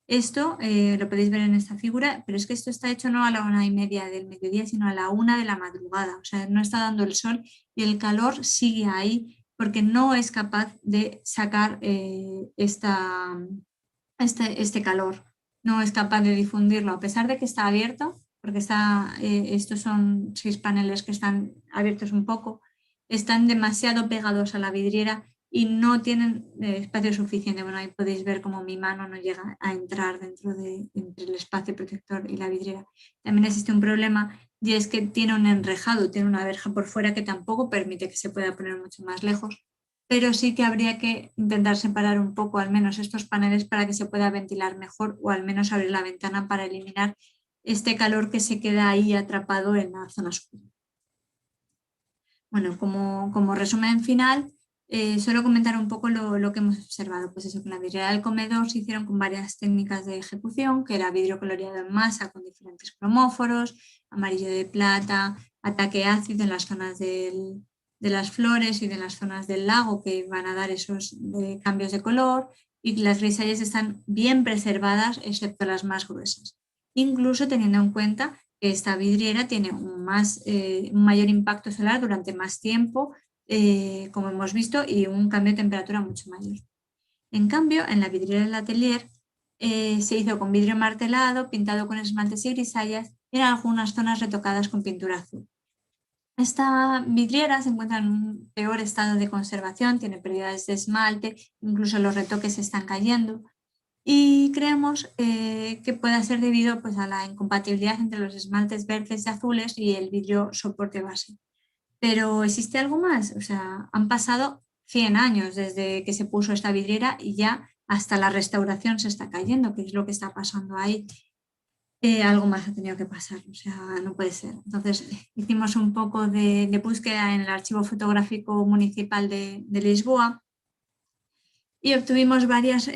Esto lo podéis ver en esta figura, pero es que esto está hecho no a la 1:30 del mediodía, sino a la 1 de la madrugada. O sea, no está dando el sol y el calor sigue ahí porque no es capaz de sacar este calor. No es capaz de difundirlo, a pesar de que está abierto, porque estos son 6 paneles que están abiertos un poco, están demasiado pegados a la vidriera y no tienen espacio suficiente. Bueno, ahí podéis ver cómo mi mano no llega a entrar entre el espacio protector y la vidriera. También existe un problema y es que tiene un enrejado, tiene una verja por fuera que tampoco permite que se pueda poner mucho más lejos, pero sí que habría que intentar separar un poco al menos estos paneles para que se pueda ventilar mejor o al menos abrir la ventana para eliminar este calor que se queda ahí atrapado en la zona oscura. Bueno, como resumen final, solo comentar un poco lo que hemos observado. Pues eso, con la vidriera del comedor se hicieron con varias técnicas de ejecución, que era vidrio coloreado en masa con diferentes cromóforos, amarillo de plata, ataque ácido en las zonas de las flores y de las zonas del lago que van a dar esos cambios de color, y las grisallas están bien preservadas excepto las más gruesas. Incluso teniendo en cuenta que esta vidriera tiene un mayor impacto solar durante más tiempo, como hemos visto, y un cambio de temperatura mucho mayor. En cambio, en la vidriera del atelier se hizo con vidrio martelado, pintado con esmaltes y grisallas, y en algunas zonas retocadas con pintura azul. Esta vidriera se encuentra en un peor estado de conservación, tiene pérdidas de esmalte, incluso los retoques se están cayendo, y creemos que pueda ser debido, pues, a la incompatibilidad entre los esmaltes verdes y azules y el vidrio soporte base. Pero ¿existe algo más? O sea, han pasado 100 años desde que se puso esta vidriera y ya hasta la restauración se está cayendo, que es lo que está pasando ahí. Algo más ha tenido que pasar, o sea, no puede ser. Entonces hicimos un poco de búsqueda en el Archivo Fotográfico Municipal de Lisboa y obtuvimos varias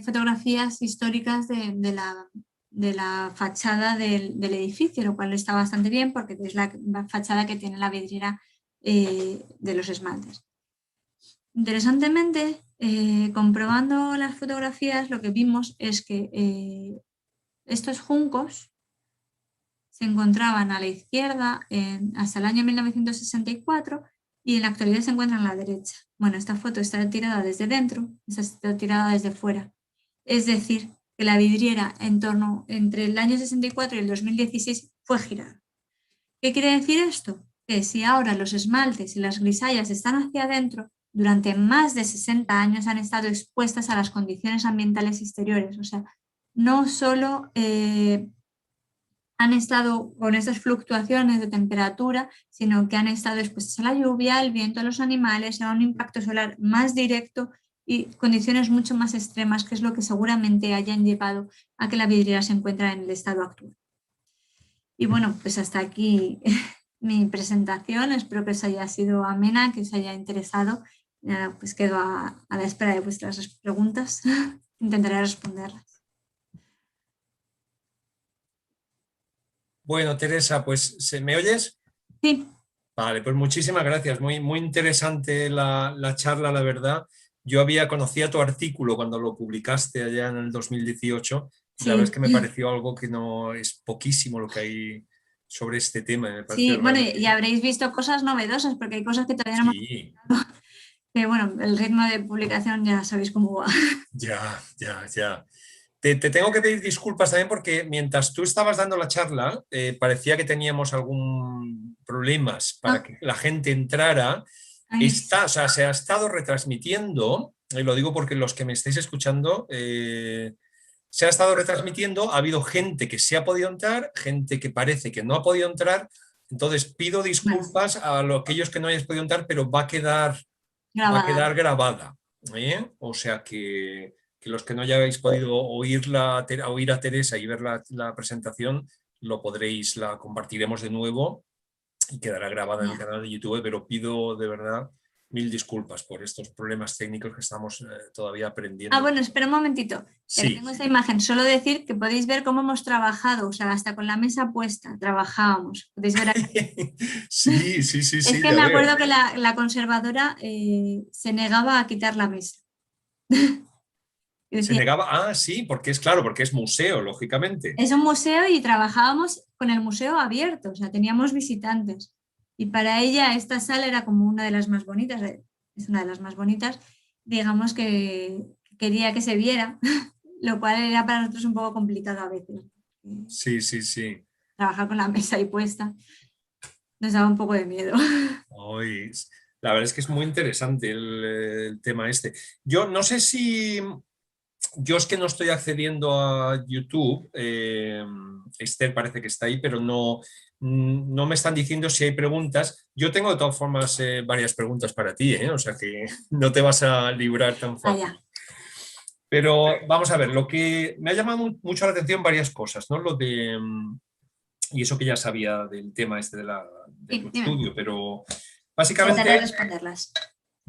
fotografías históricas de la fachada del edificio, lo cual está bastante bien porque es la fachada que tiene la vidriera de los esmaltes. Interesantemente, comprobando las fotografías, lo que vimos es que estos juncos se encontraban a la izquierda hasta el año 1964 y en la actualidad se encuentran a la derecha. Bueno, esta foto está tirada desde dentro, esta está tirada desde fuera. Es decir, que la vidriera entre el año 64 y el 2016 fue girada. ¿Qué quiere decir esto? Que si ahora los esmaltes y las grisallas están hacia adentro, durante más de 60 años han estado expuestas a las condiciones ambientales exteriores. O sea, no solo han estado con estas fluctuaciones de temperatura, sino que han estado expuestas a la lluvia, al viento, a los animales, a un impacto solar más directo y condiciones mucho más extremas, que es lo que seguramente hayan llevado a que la vidriera se encuentre en el estado actual. Y bueno, pues hasta aquí mi presentación. Espero que os haya sido amena, que os haya interesado. Pues quedo a la espera de vuestras preguntas. Intentaré responderlas. Bueno, Teresa, pues ¿me oyes? Sí. Vale, pues muchísimas gracias. Muy, muy interesante la charla, la verdad. Yo conocía tu artículo cuando lo publicaste allá en el 2018 y la verdad es Sí. que me pareció algo que no es poquísimo lo que hay sobre este tema. Me Sí, pareció bueno, y realmente... habréis visto cosas novedosas, porque hay cosas que todavía no hemos Sí, publicado, que bueno, el ritmo de publicación ya sabéis cómo va. ya, ya, ya. Te tengo que pedir disculpas también porque mientras tú estabas dando la charla, parecía que teníamos algún problemas para Ah, que la gente entrara. ahí. O sea, se ha estado retransmitiendo, y lo digo porque los que me estáis escuchando, se ha estado retransmitiendo, ha habido gente que sí ha podido entrar, gente que parece que no ha podido entrar, entonces pido Bueno, disculpas a aquellos que no hayáis podido entrar, pero va a grabada. quedar grabada. ¿Eh? O sea que los que no hayáis podido oír a Teresa y ver la presentación, la compartiremos de nuevo y quedará grabada en el Ya. canal de YouTube, pero pido de verdad mil disculpas por estos problemas técnicos que estamos todavía Ah, aprendiendo. bueno, espera un momentito, ya que Sí, tengo esta imagen. Solo decir que podéis ver cómo hemos trabajado, o sea, hasta con la mesa puesta, trabajábamos. Podéis ver aquí. sí, sí, sí, Es sí, que ya me veo. acuerdo que la conservadora se negaba a quitar la mesa. Y Se decía, negaba, sí, porque es claro, porque es museo, lógicamente. es un museo y trabajábamos con el museo abierto, o sea, teníamos visitantes. Y para ella esta sala era como una de las más bonitas, es una de las más bonitas, digamos que quería que se viera, lo cual era para nosotros un poco complicado a veces. Sí, sí, sí. Trabajar con la mesa ahí puesta nos daba un poco de miedo. Hoy, la verdad es que es muy interesante el tema este. Yo no sé si, yo es que no estoy accediendo a YouTube, Esther parece que está ahí, pero no, no me están diciendo si hay preguntas. Yo tengo de todas formas varias preguntas para ti, o sea que no te vas a librar tan fácil. Allá. Pero vamos a ver, lo que me ha llamado mucho la atención varias cosas, ¿no? Lo de, y eso que ya sabía del tema este de tu Sí, dime. estudio, pero Intentaré básicamente, responderlas.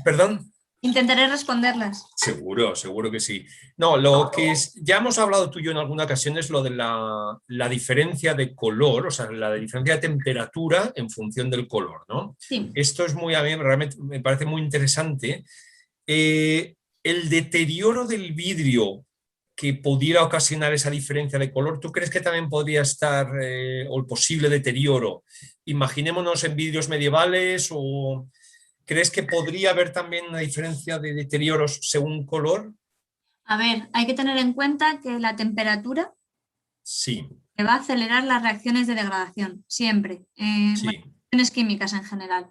perdón. Intentaré responderlas. Seguro, seguro que sí. No, lo que es, ya hemos hablado tú y yo en alguna ocasión es lo de la diferencia de color, o sea, la diferencia de temperatura en función del color, ¿no? Sí. Esto es muy, a mí realmente me parece muy interesante. El deterioro del vidrio que pudiera ocasionar esa diferencia de color, ¿tú crees que también podría estar, o el posible deterioro? Imaginémonos en vidrios medievales o... ¿Crees que podría haber también una diferencia de deterioros según color? A ver, hay que tener en cuenta que la temperatura Sí, te va a acelerar las reacciones de degradación, siempre. Bueno, sí. reacciones químicas en general.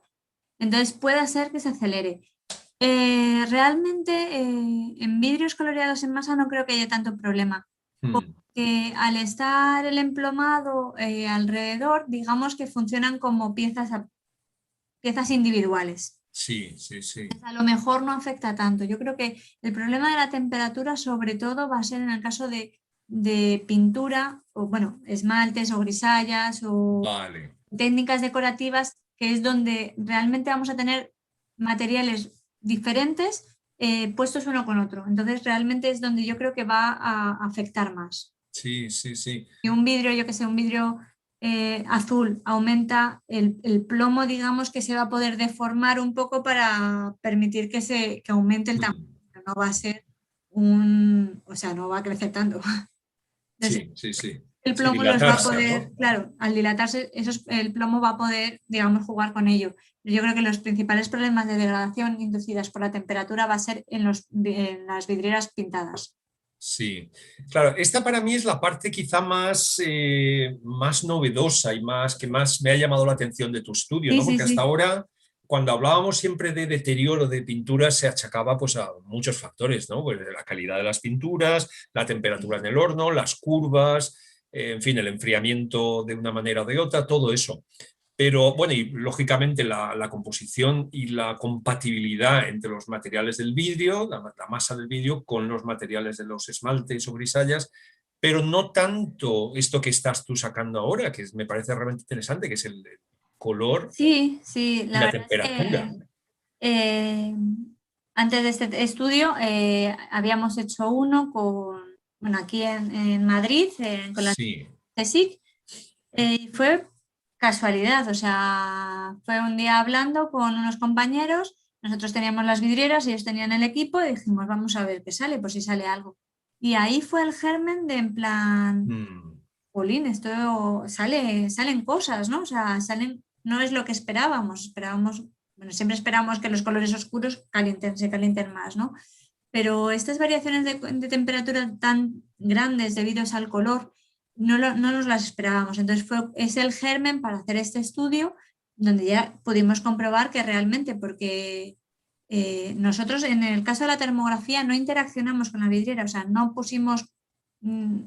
Entonces puede ser que se acelere. Realmente en vidrios coloreados en masa no creo que haya tanto problema, Mm, que al estar el emplomado alrededor, digamos que funcionan como piezas individuales. sí, sí, sí. A lo mejor no afecta tanto. Yo creo que el problema de la temperatura sobre todo va a ser en el caso de pintura, o bueno, esmaltes o grisallas o Vale. técnicas decorativas, que es donde realmente vamos a tener materiales diferentes puestos uno con otro. Entonces realmente es donde yo creo que va a afectar más. Sí, sí, sí. Y un vidrio, yo que sé, un vidrio azul aumenta el plomo, digamos que se va a poder deformar un poco para permitir que aumente el tamaño. Mm, No va a ser un, o sea, no va a crecer tanto. Entonces, sí, sí, sí. el Sí, plomo los va a dilatarse, poder, ¿no? claro, al dilatarse, el plomo va a poder, digamos, jugar con ello. Yo creo que los principales problemas de degradación inducidas por la temperatura va a ser en las vidrieras pintadas. Sí, claro, esta para mí es la parte quizá más, más novedosa y más que más me ha llamado la atención de tu estudio, Sí, ¿no? sí, Porque hasta sí. ahora, cuando hablábamos siempre de deterioro de pinturas, se achacaba pues a muchos factores, ¿no? Pues la calidad de las pinturas, la temperatura en el horno, las curvas, en fin, el enfriamiento de una manera o de otra, todo eso. Pero bueno, y lógicamente la composición y la compatibilidad entre los materiales del vidrio, la masa del vidrio, con los materiales de los esmaltes o grisallas, pero no tanto esto que estás tú sacando ahora, que me parece realmente interesante, que es el color Sí, sí, y la la verdad es temperatura. que eh, antes de este estudio habíamos hecho uno bueno, aquí en Madrid, con la Sí, CSIC, y fue casualidad, o sea, fue un día hablando con unos compañeros, nosotros teníamos las vidrieras, ellos tenían el equipo y dijimos, vamos a ver qué sale, por si sale algo. Y ahí fue el germen de en plan, mm, Jolín, esto salen cosas, ¿no? O sea, no es lo que esperábamos, bueno, siempre esperamos que los colores oscuros se calienten más, ¿no? Pero estas variaciones de temperatura tan grandes debido al color, no nos las esperábamos. Entonces es el germen para hacer este estudio donde ya pudimos comprobar que realmente, porque nosotros en el caso de la termografía no interaccionamos con la vidriera, o sea, no pusimos mm,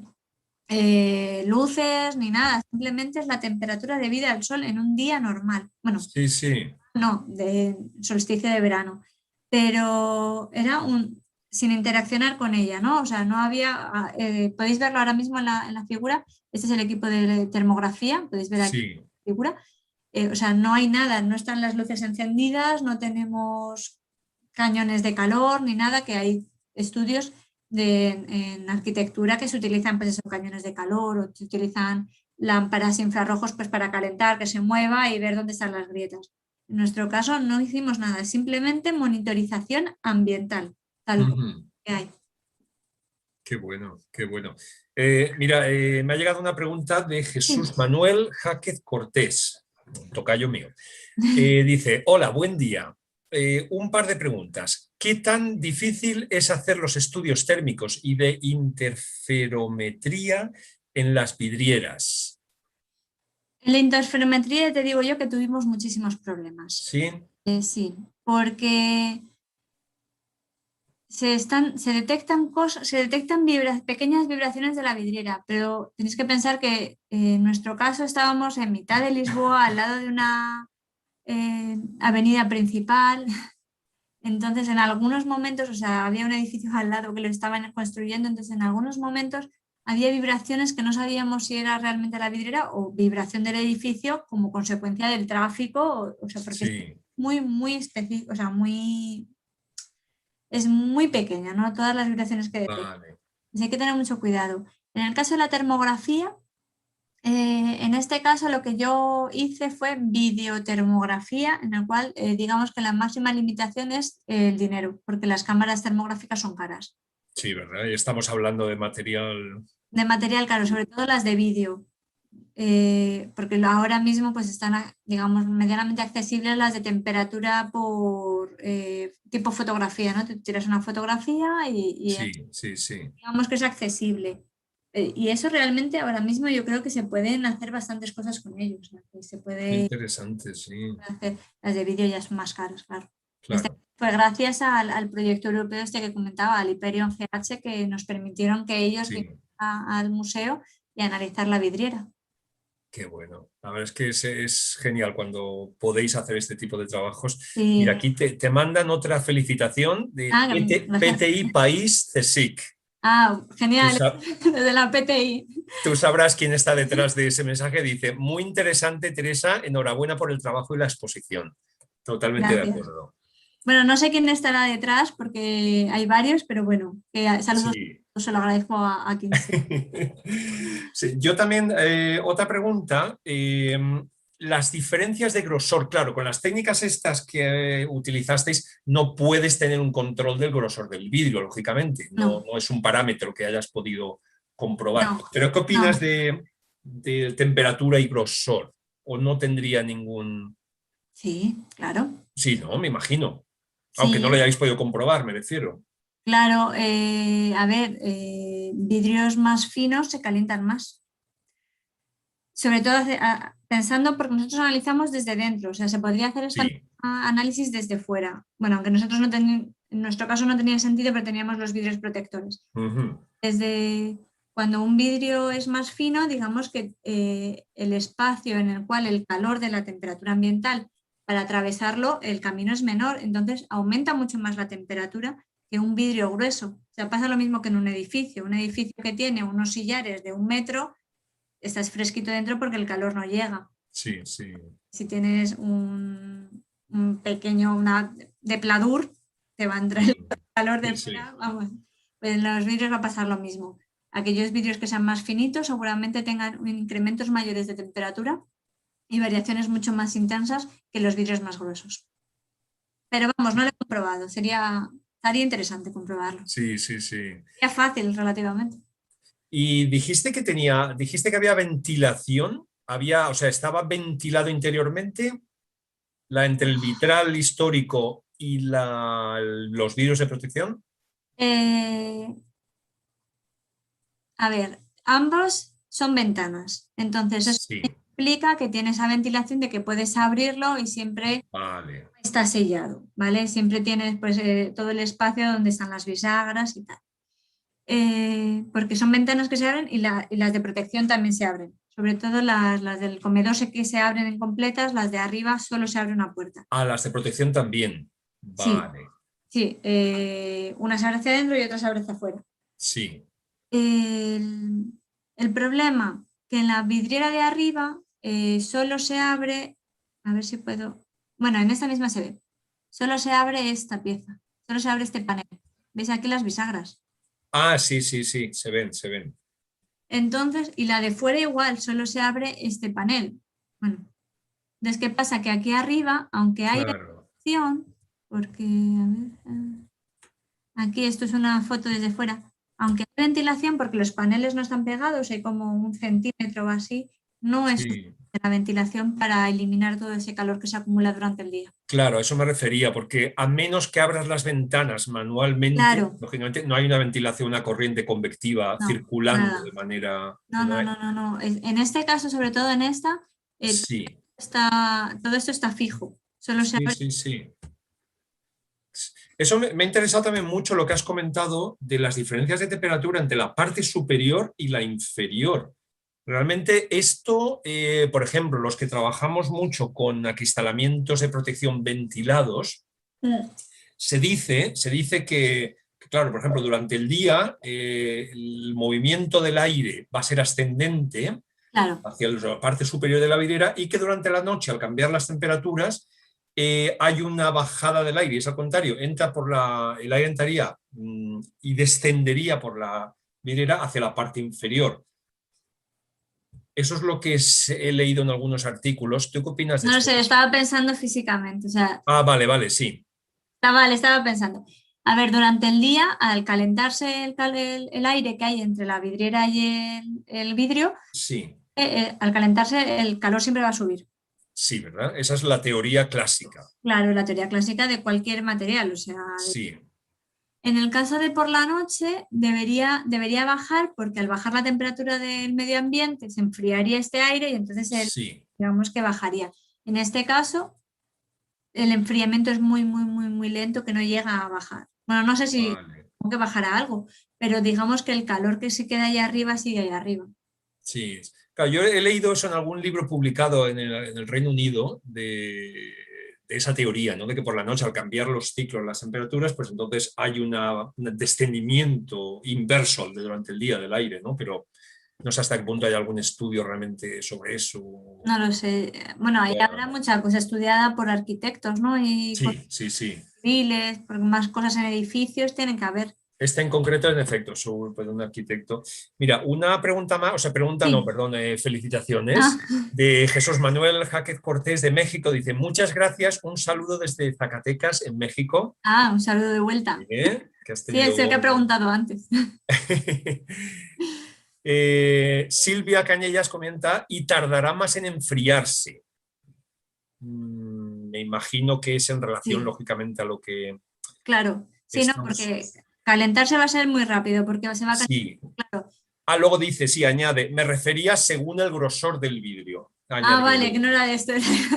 luces ni nada, simplemente es la temperatura debida al sol en un día normal. Bueno, sí, sí. no, de solsticio de verano, pero sin interaccionar con ella, ¿no? O sea, no había, podéis verlo ahora mismo en la figura, este es el equipo de termografía, podéis ver aquí Sí. la figura. O sea, no hay nada, no están las luces encendidas, no tenemos cañones de calor ni nada, que hay estudios en arquitectura que se utilizan pues esos cañones de calor o se utilizan lámparas infrarrojos pues para calentar, que se mueva y ver dónde están las grietas. En nuestro caso no hicimos nada, simplemente monitorización ambiental, tal cual Ujú. que hay. Qué bueno, qué bueno. Mira, me ha llegado una pregunta de Sí. Jesús Manuel Jáquez Cortés, un tocayo mío. Dice, hola, buen día. Un par de preguntas. ¿Qué tan difícil es hacer los estudios térmicos y de interferometría en las vidrieras? En la interferometría te digo yo que tuvimos muchísimos problemas. Sí, Sí, porque se detectan cosas, pequeñas vibraciones de la vidriera, pero tenéis que pensar que en nuestro caso estábamos en mitad de Lisboa, al lado de una avenida principal. Entonces, en algunos momentos, o sea, había un edificio al lado que lo estaban construyendo, entonces en algunos momentos había vibraciones que no sabíamos si era realmente la vidriera o vibración del edificio como consecuencia del tráfico, o sea, porque es sí. muy, muy específico, o sea, muy es muy pequeña, no todas las vibraciones que detecta. Vale. Así hay que tener mucho cuidado. En el caso de la termografía, en este caso lo que yo hice fue videotermografía, en el cual digamos que la máxima limitación es el dinero, porque las cámaras termográficas son caras. Sí, ¿verdad? Y estamos hablando de material. De material caro, sobre todo las de vídeo, porque ahora mismo pues están, digamos, medianamente accesibles las de temperatura por tipo fotografía, ¿no? Te tiras una fotografía y Sí, sí, sí. digamos que es accesible. Y eso realmente ahora mismo yo creo que se pueden hacer bastantes cosas con ellos, ¿no? Que se Qué puede interesante, sí. hacer, las de vídeo ya son más caras, claro. Claro, Fue gracias al proyecto europeo este que comentaba, al Hyperion GH, que nos permitieron que ellos sí. vinieran al museo y analizar la vidriera. Qué bueno. La verdad es que es genial cuando podéis hacer este tipo de trabajos. Mira, Sí. aquí te mandan otra felicitación de Ah, gracias. PTI País CSIC. Ah, Tú, genial, sa- desde la PTI. tú sabrás quién está detrás de ese mensaje. Dice, muy interesante, Teresa, enhorabuena por el trabajo y la exposición. Totalmente de Gracias. acuerdo. Bueno, no sé quién estará detrás porque hay varios, pero bueno, saludos, Sí. se lo agradezco a quien sea. Sí, yo también, otra pregunta, las diferencias de grosor, claro, con las técnicas estas que utilizasteis no puedes tener un control del grosor del vidrio, lógicamente, no, No, no es un parámetro que hayas podido comprobar. no, Pero ¿qué opinas no. de temperatura y grosor? ¿O no tendría ningún...? Sí, claro. Sí, no, me imagino, aunque no lo Sí, hayáis podido comprobar, me refiero. claro. A ver, vidrios más finos se calientan más. Sobre todo pensando porque nosotros analizamos desde dentro, o sea, se podría hacer este Sí. análisis desde fuera. Bueno, aunque nosotros no en nuestro caso no tenía sentido, pero teníamos los vidrios protectores. Ujú. Desde cuando un vidrio es más fino, digamos que el espacio en el cual el calor de la temperatura ambiental para atravesarlo, el camino es menor, entonces aumenta mucho más la temperatura que un vidrio grueso. O sea, pasa lo mismo que en un edificio. Un edificio que tiene unos sillares de 1 metro, estás fresquito dentro porque el calor no llega. Sí, sí. Si tienes un pequeño, una depladur, te va a entrar el Mm. calor de Sí, sí. fuera, vamos. Pues en los vidrios va a pasar lo mismo. Aquellos vidrios que sean más finitos seguramente tengan incrementos mayores de temperatura y variaciones mucho más intensas que los vidrios más gruesos. Pero vamos, no lo he comprobado, estaría interesante comprobarlo. Sí, sí, sí. Sería fácil relativamente. Y dijiste que había ventilación, había, o sea, estaba ventilado interiormente entre el vitral histórico y los vidrios de protección. Eh, a ver, ambos son ventanas, entonces eso Sí, implica que tiene esa ventilación de que puedes abrirlo y siempre vale. está sellado, ¿vale? Siempre tienes pues todo el espacio donde están las bisagras y tal. Porque son ventanas que se abren y las de protección también se abren. Sobre todo las del comedor sé que se abren en completas, las de arriba solo se abre una puerta. Ah, las de protección también. Sí, Vale, sí, una se abre hacia adentro y otra se abre hacia afuera. sí. El, el problema que en la vidriera de arriba solo se abre, a ver si puedo, bueno, en esta misma se ve, solo se abre esta pieza, solo se abre este panel. ¿Veis aquí las bisagras? Ah, sí, sí, sí, se ven, se ven. Entonces, y la de fuera igual, solo se abre este panel. Bueno, entonces, ¿qué pasa? Que aquí arriba, aunque hay Claro. ventilación, porque, a ver, aquí esto es una foto desde fuera, aunque hay ventilación, porque los paneles no están pegados, hay como 1 centímetro o así, no es Sí. suficiente la ventilación para eliminar todo ese calor que se acumula durante el día. Claro, a eso me refería, porque a menos que abras las ventanas manualmente, Claro, lógicamente no hay una ventilación, una corriente convectiva no, circulando de nada. manera... No, no, no, no, no. En este caso, sobre todo en esta, eh, Sí, todo esto está fijo. Solo se sí, abre. sí, sí. Eso me ha interesado también mucho lo que has comentado de las diferencias de temperatura entre la parte superior y la inferior. Realmente esto, por ejemplo, los que trabajamos mucho con acristalamientos de protección ventilados, se dice que, claro, por ejemplo, durante el día el movimiento del aire va a ser ascendente Claro, hacia la parte superior de la vidriera y que durante la noche, al cambiar las temperaturas, hay una bajada del aire, es al contrario, el aire entraría y descendería por la vidriera hacia la parte inferior. Eso es lo que he leído en algunos artículos. ¿Tú qué opinas de No lo esto? sé, estaba pensando físicamente, o sea, Ah, vale, vale, sí, le estaba pensando. A ver, durante el día, al calentarse el aire que hay entre la vidriera y el vidrio, sí, al calentarse el calor siempre va a subir. sí, ¿verdad? Esa es la teoría clásica. Claro, la teoría clásica de cualquier material, o sea, Sí, en el caso de por la noche debería bajar porque al bajar la temperatura del medio ambiente se enfriaría este aire y entonces sí, digamos que bajaría. En este caso, el enfriamiento es muy, muy, muy, muy lento que no llega a bajar. Bueno, no sé si vale. tengo que bajará algo, pero digamos que el calor que se queda ahí arriba sigue ahí arriba. Sí. Claro, yo he leído eso en algún libro publicado en el Reino Unido de esa teoría, ¿no? De que por la noche al cambiar los ciclos, las temperaturas, pues entonces hay un descendimiento inverso durante el día del aire, ¿no? Pero no sé hasta qué punto hay algún estudio realmente sobre eso. No lo sé. Bueno, ahí habrá Ya. mucha cosa estudiada por arquitectos, ¿no? Y por Sí, sí, sí. civiles, por más cosas en edificios tienen que haber. Este en concreto, en efecto, soy pues, un arquitecto. Mira, una pregunta más, o sea, pregunta no, Sí. perdón, Ah, felicitaciones, de Jesús Manuel Jáquez Cortés de México. Dice, muchas gracias, un saludo desde Zacatecas, en México. un saludo de vuelta. Que has Sí, es el que he tenido... preguntado antes. Silvia Cañellas comenta, y tardará más en enfriarse. Me imagino que es en relación, Sí, lógicamente, a lo que claro. Sí, no, estamos... porque calentarse va a ser muy rápido, porque se va a calentar. Sí. Claro. Ah, luego dice, sí, añade, me refería según el grosor del vidrio. Ah, Añadió vale, que luego. no era de esto.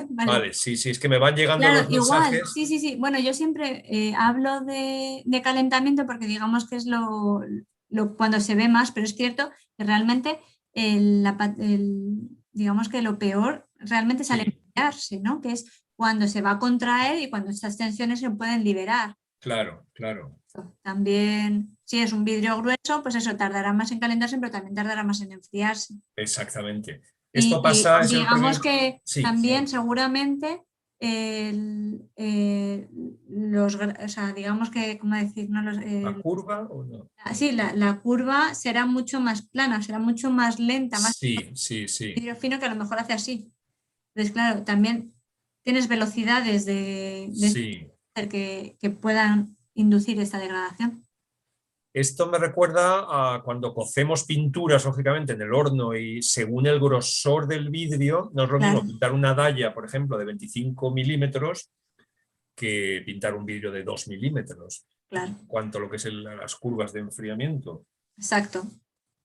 Vale. Vale, sí, sí, es que me van llegando Claro, los igual, mensajes. sí, sí, sí. Bueno, yo siempre hablo de calentamiento porque digamos que es cuando se ve más, pero es cierto que realmente digamos que lo peor realmente es al Sí, enfriarse, ¿no? Que es cuando se va a contraer y cuando estas tensiones se pueden liberar. claro, claro, También, si es un vidrio grueso, pues eso tardará más en calentarse, pero también tardará más en enfriarse. exactamente. Esto Y pasa, es el digamos problema. que Sí, también seguramente o sea, digamos que, ¿cómo decir? No, ¿la curva o no? sí, la curva será mucho más plana, será mucho más lenta, más Sí, sí, sí, vidrio fino que a lo mejor hace así. Entonces, claro, también tienes velocidades de sí. que puedan inducir esta degradación. Esto me recuerda a cuando cocemos pinturas, lógicamente, en el horno y según el grosor del vidrio, no es lo mismo Claro, pintar una dalla, por ejemplo, de 25 milímetros que pintar un vidrio de 2 milímetros, claro, cuanto a lo que es las curvas de enfriamiento. exacto.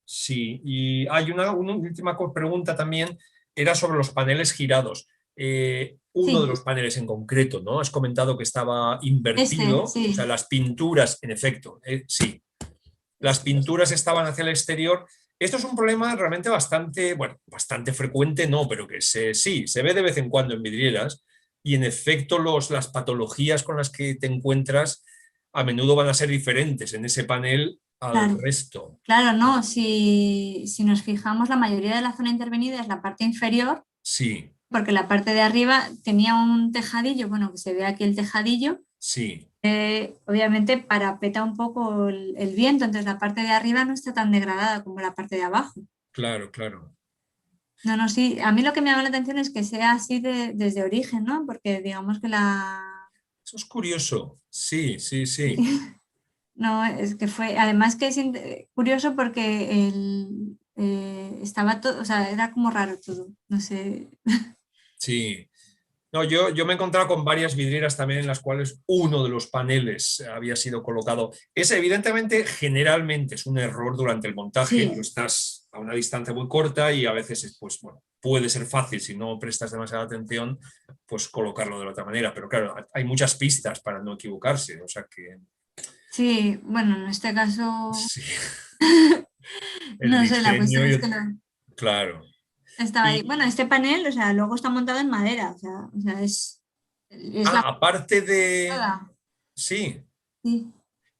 Sí, y hay una última pregunta también, era sobre los paneles girados. Uno de Sí, los paneles en concreto, ¿no? Has comentado que estaba invertido, o sea, sí, las pinturas, en efecto, sí, las pinturas estaban hacia el exterior. Esto es un problema realmente bastante, bueno, bastante frecuente, no, pero que sí, se ve de vez en cuando en vidrieras y en efecto las patologías con las que te encuentras a menudo van a ser diferentes en ese panel al claro. resto. Claro, no, si nos fijamos, la mayoría de la zona intervenida es la parte inferior, Sí, porque la parte de arriba tenía un tejadillo, bueno, que se ve aquí el tejadillo, sí, obviamente parapeta un poco el viento, entonces la parte de arriba no está tan degradada como la parte de abajo. claro, claro. No, no, sí, a mí lo que me llama la atención es que sea así desde origen, ¿no? Porque digamos que Eso es curioso. Sí, sí, sí. No, es que fue, además que es curioso porque estaba todo, o sea, era como raro todo, no sé. Sí. No, yo me he encontrado con varias vidrieras también en las cuales uno de los paneles había sido colocado. Es evidentemente, generalmente es un error durante el montaje. Sí, Tú estás a una distancia muy corta y a veces, pues, bueno, puede ser fácil si no prestas demasiada atención, pues colocarlo de la otra manera. Pero claro, hay muchas pistas para no equivocarse. O sea que sí, bueno, en este caso, sí, el no sé, la diseño cuestión y es que claro. estaba ahí. Y Bueno, este panel, o sea, luego está montado en madera, o sea, es la aparte de... nada. Sí, Sí.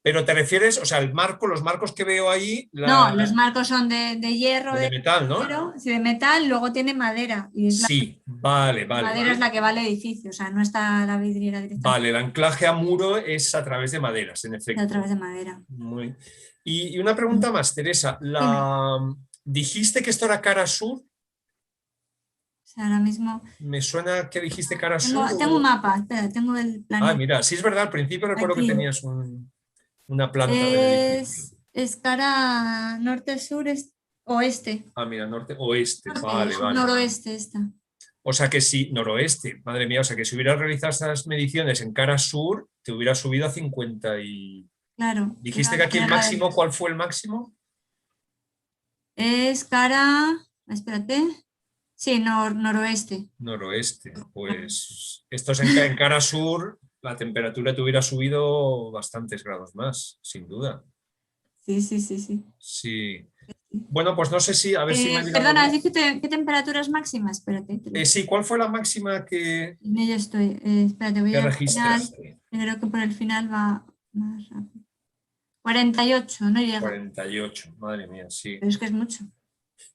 Pero te refieres, o sea, el marco, los marcos que veo ahí, No, los marcos son de hierro, de metal, ¿no? acero, sí, de metal, luego tiene madera. Y es Sí, vale, la vale, madera es vale. la que va al edificio, o sea, no está la vidriera directamente Vale, el anclaje a muro es a través de maderas, en a efecto. través de madera. Y una pregunta más, Teresa. Dime. ¿Dijiste que esto era cara sur? O sea, ahora mismo ¿Me suena que dijiste cara sur? tengo un mapa, espera, tengo el Ah, planeta mira, sí es verdad, al principio recuerdo que aquí. tenías una planta del edificio. Es cara norte-sur, oeste. Ah, mira, norte, oeste, vale, Sur vale. noroeste esta. O sea que si, noroeste, madre mía, o sea que si hubieras realizado estas mediciones en cara sur, te hubieras subido a 50 y... Claro, ¿Dijiste que aquí el máximo, cuál fue el máximo? es cara, espérate, sí, noroeste. Noroeste. Pues esto es en cara sur, la temperatura te hubiera subido bastantes grados más, sin duda. Sí, sí, sí, sí. Sí. Bueno, pues no sé si, a ver si me he mirado Perdona, ¿has bien. dicho qué temperaturas máximas? Espérate, Sí, ¿cuál fue la máxima en ello estoy. Espérate, voy que al final. registraste? Creo que por el final va más rápido. 48, no llega, 48, madre mía, sí. pero es que es mucho.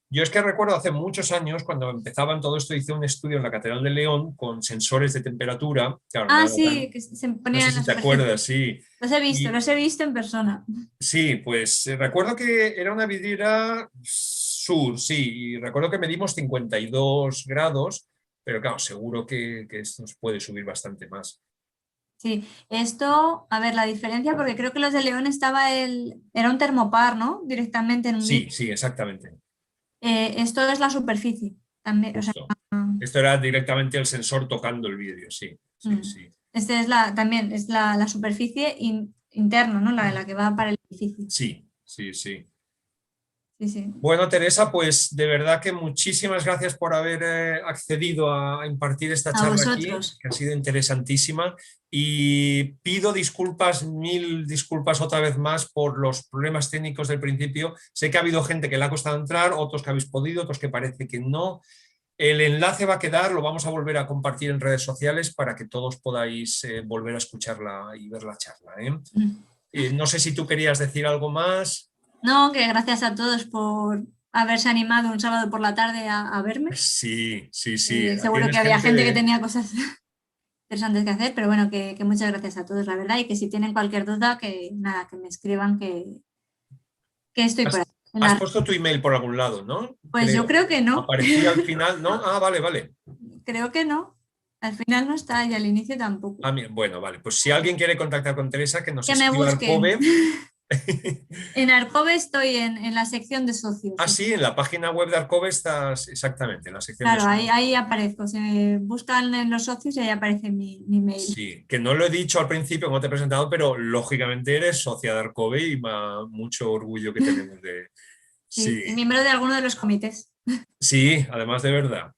Yo es que recuerdo hace muchos años, cuando empezaban todo esto, hice un estudio en la Catedral de León con sensores de temperatura. Claro, Ah, nada sí, tan... que se No ponía sé en la si te superficie. acuerdas, sí. Y Los he visto en persona. sí, pues recuerdo que era una vidriera sur, sí, y recuerdo que medimos 52 grados, pero claro, seguro que esto nos puede subir bastante más. Sí, esto, a ver, la diferencia, porque creo que los de León era un termopar, ¿no? Directamente en un Sí, vídeo. sí, exactamente, Esto es la superficie también, o sea, justo. Esto era directamente el sensor tocando el vidrio, sí, sí, mm. sí. Este es también es la superficie interna, ¿no? La que va para el edificio. Sí, sí, sí. Sí, sí. Bueno, Teresa, pues de verdad que muchísimas gracias por haber accedido a impartir esta A charla aquí, vosotros. que ha sido interesantísima. Y pido disculpas, mil disculpas otra vez más por los problemas técnicos del principio. Sé que ha habido gente que le ha costado entrar, otros que habéis podido, otros que parece que no. El enlace va a quedar, lo vamos a volver a compartir en redes sociales para que todos podáis volver a escucharla y ver la charla, ¿eh? Mm. No sé si tú querías decir algo más. No, que gracias a todos por haberse animado un sábado por la tarde a verme. Sí, sí, sí. Seguro que Tienes había gente gente que de... tenía cosas interesantes que hacer, pero bueno, que muchas gracias a todos, la verdad, y que si tienen cualquier duda, que nada, que me escriban, que estoy por ahí. Has puesto tu email por algún lado, ¿no? Pues yo Creo. creo que no, Aparecía al final, ¿no? Ah, vale, vale. creo que no. Al final no está y al inicio tampoco. Ah, bueno, vale. Pues si alguien quiere contactar con Teresa, que nos Que me escriba al busquen. COBE. En Arcove estoy en la sección de socios. Ah, sí, en la página web de Arcobe estás exactamente, en la sección de Claro, socios. ahí aparezco. Se buscan en los socios y ahí aparece mi mail. Sí, que no lo he dicho al principio, como te he presentado, pero lógicamente eres socia de Arcobe y mucho orgullo que tenemos de... Sí, Sí, y miembro de alguno de los comités. sí, además de verdad.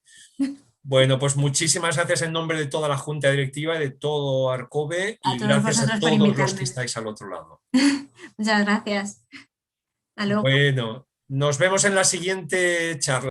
Bueno, pues muchísimas gracias en nombre de toda la Junta Directiva y de todo Arcobe A y todos gracias a vosotros por todos los que invitarme. estáis al otro lado. Muchas gracias. Hasta luego. Bueno, nos vemos en la siguiente charla.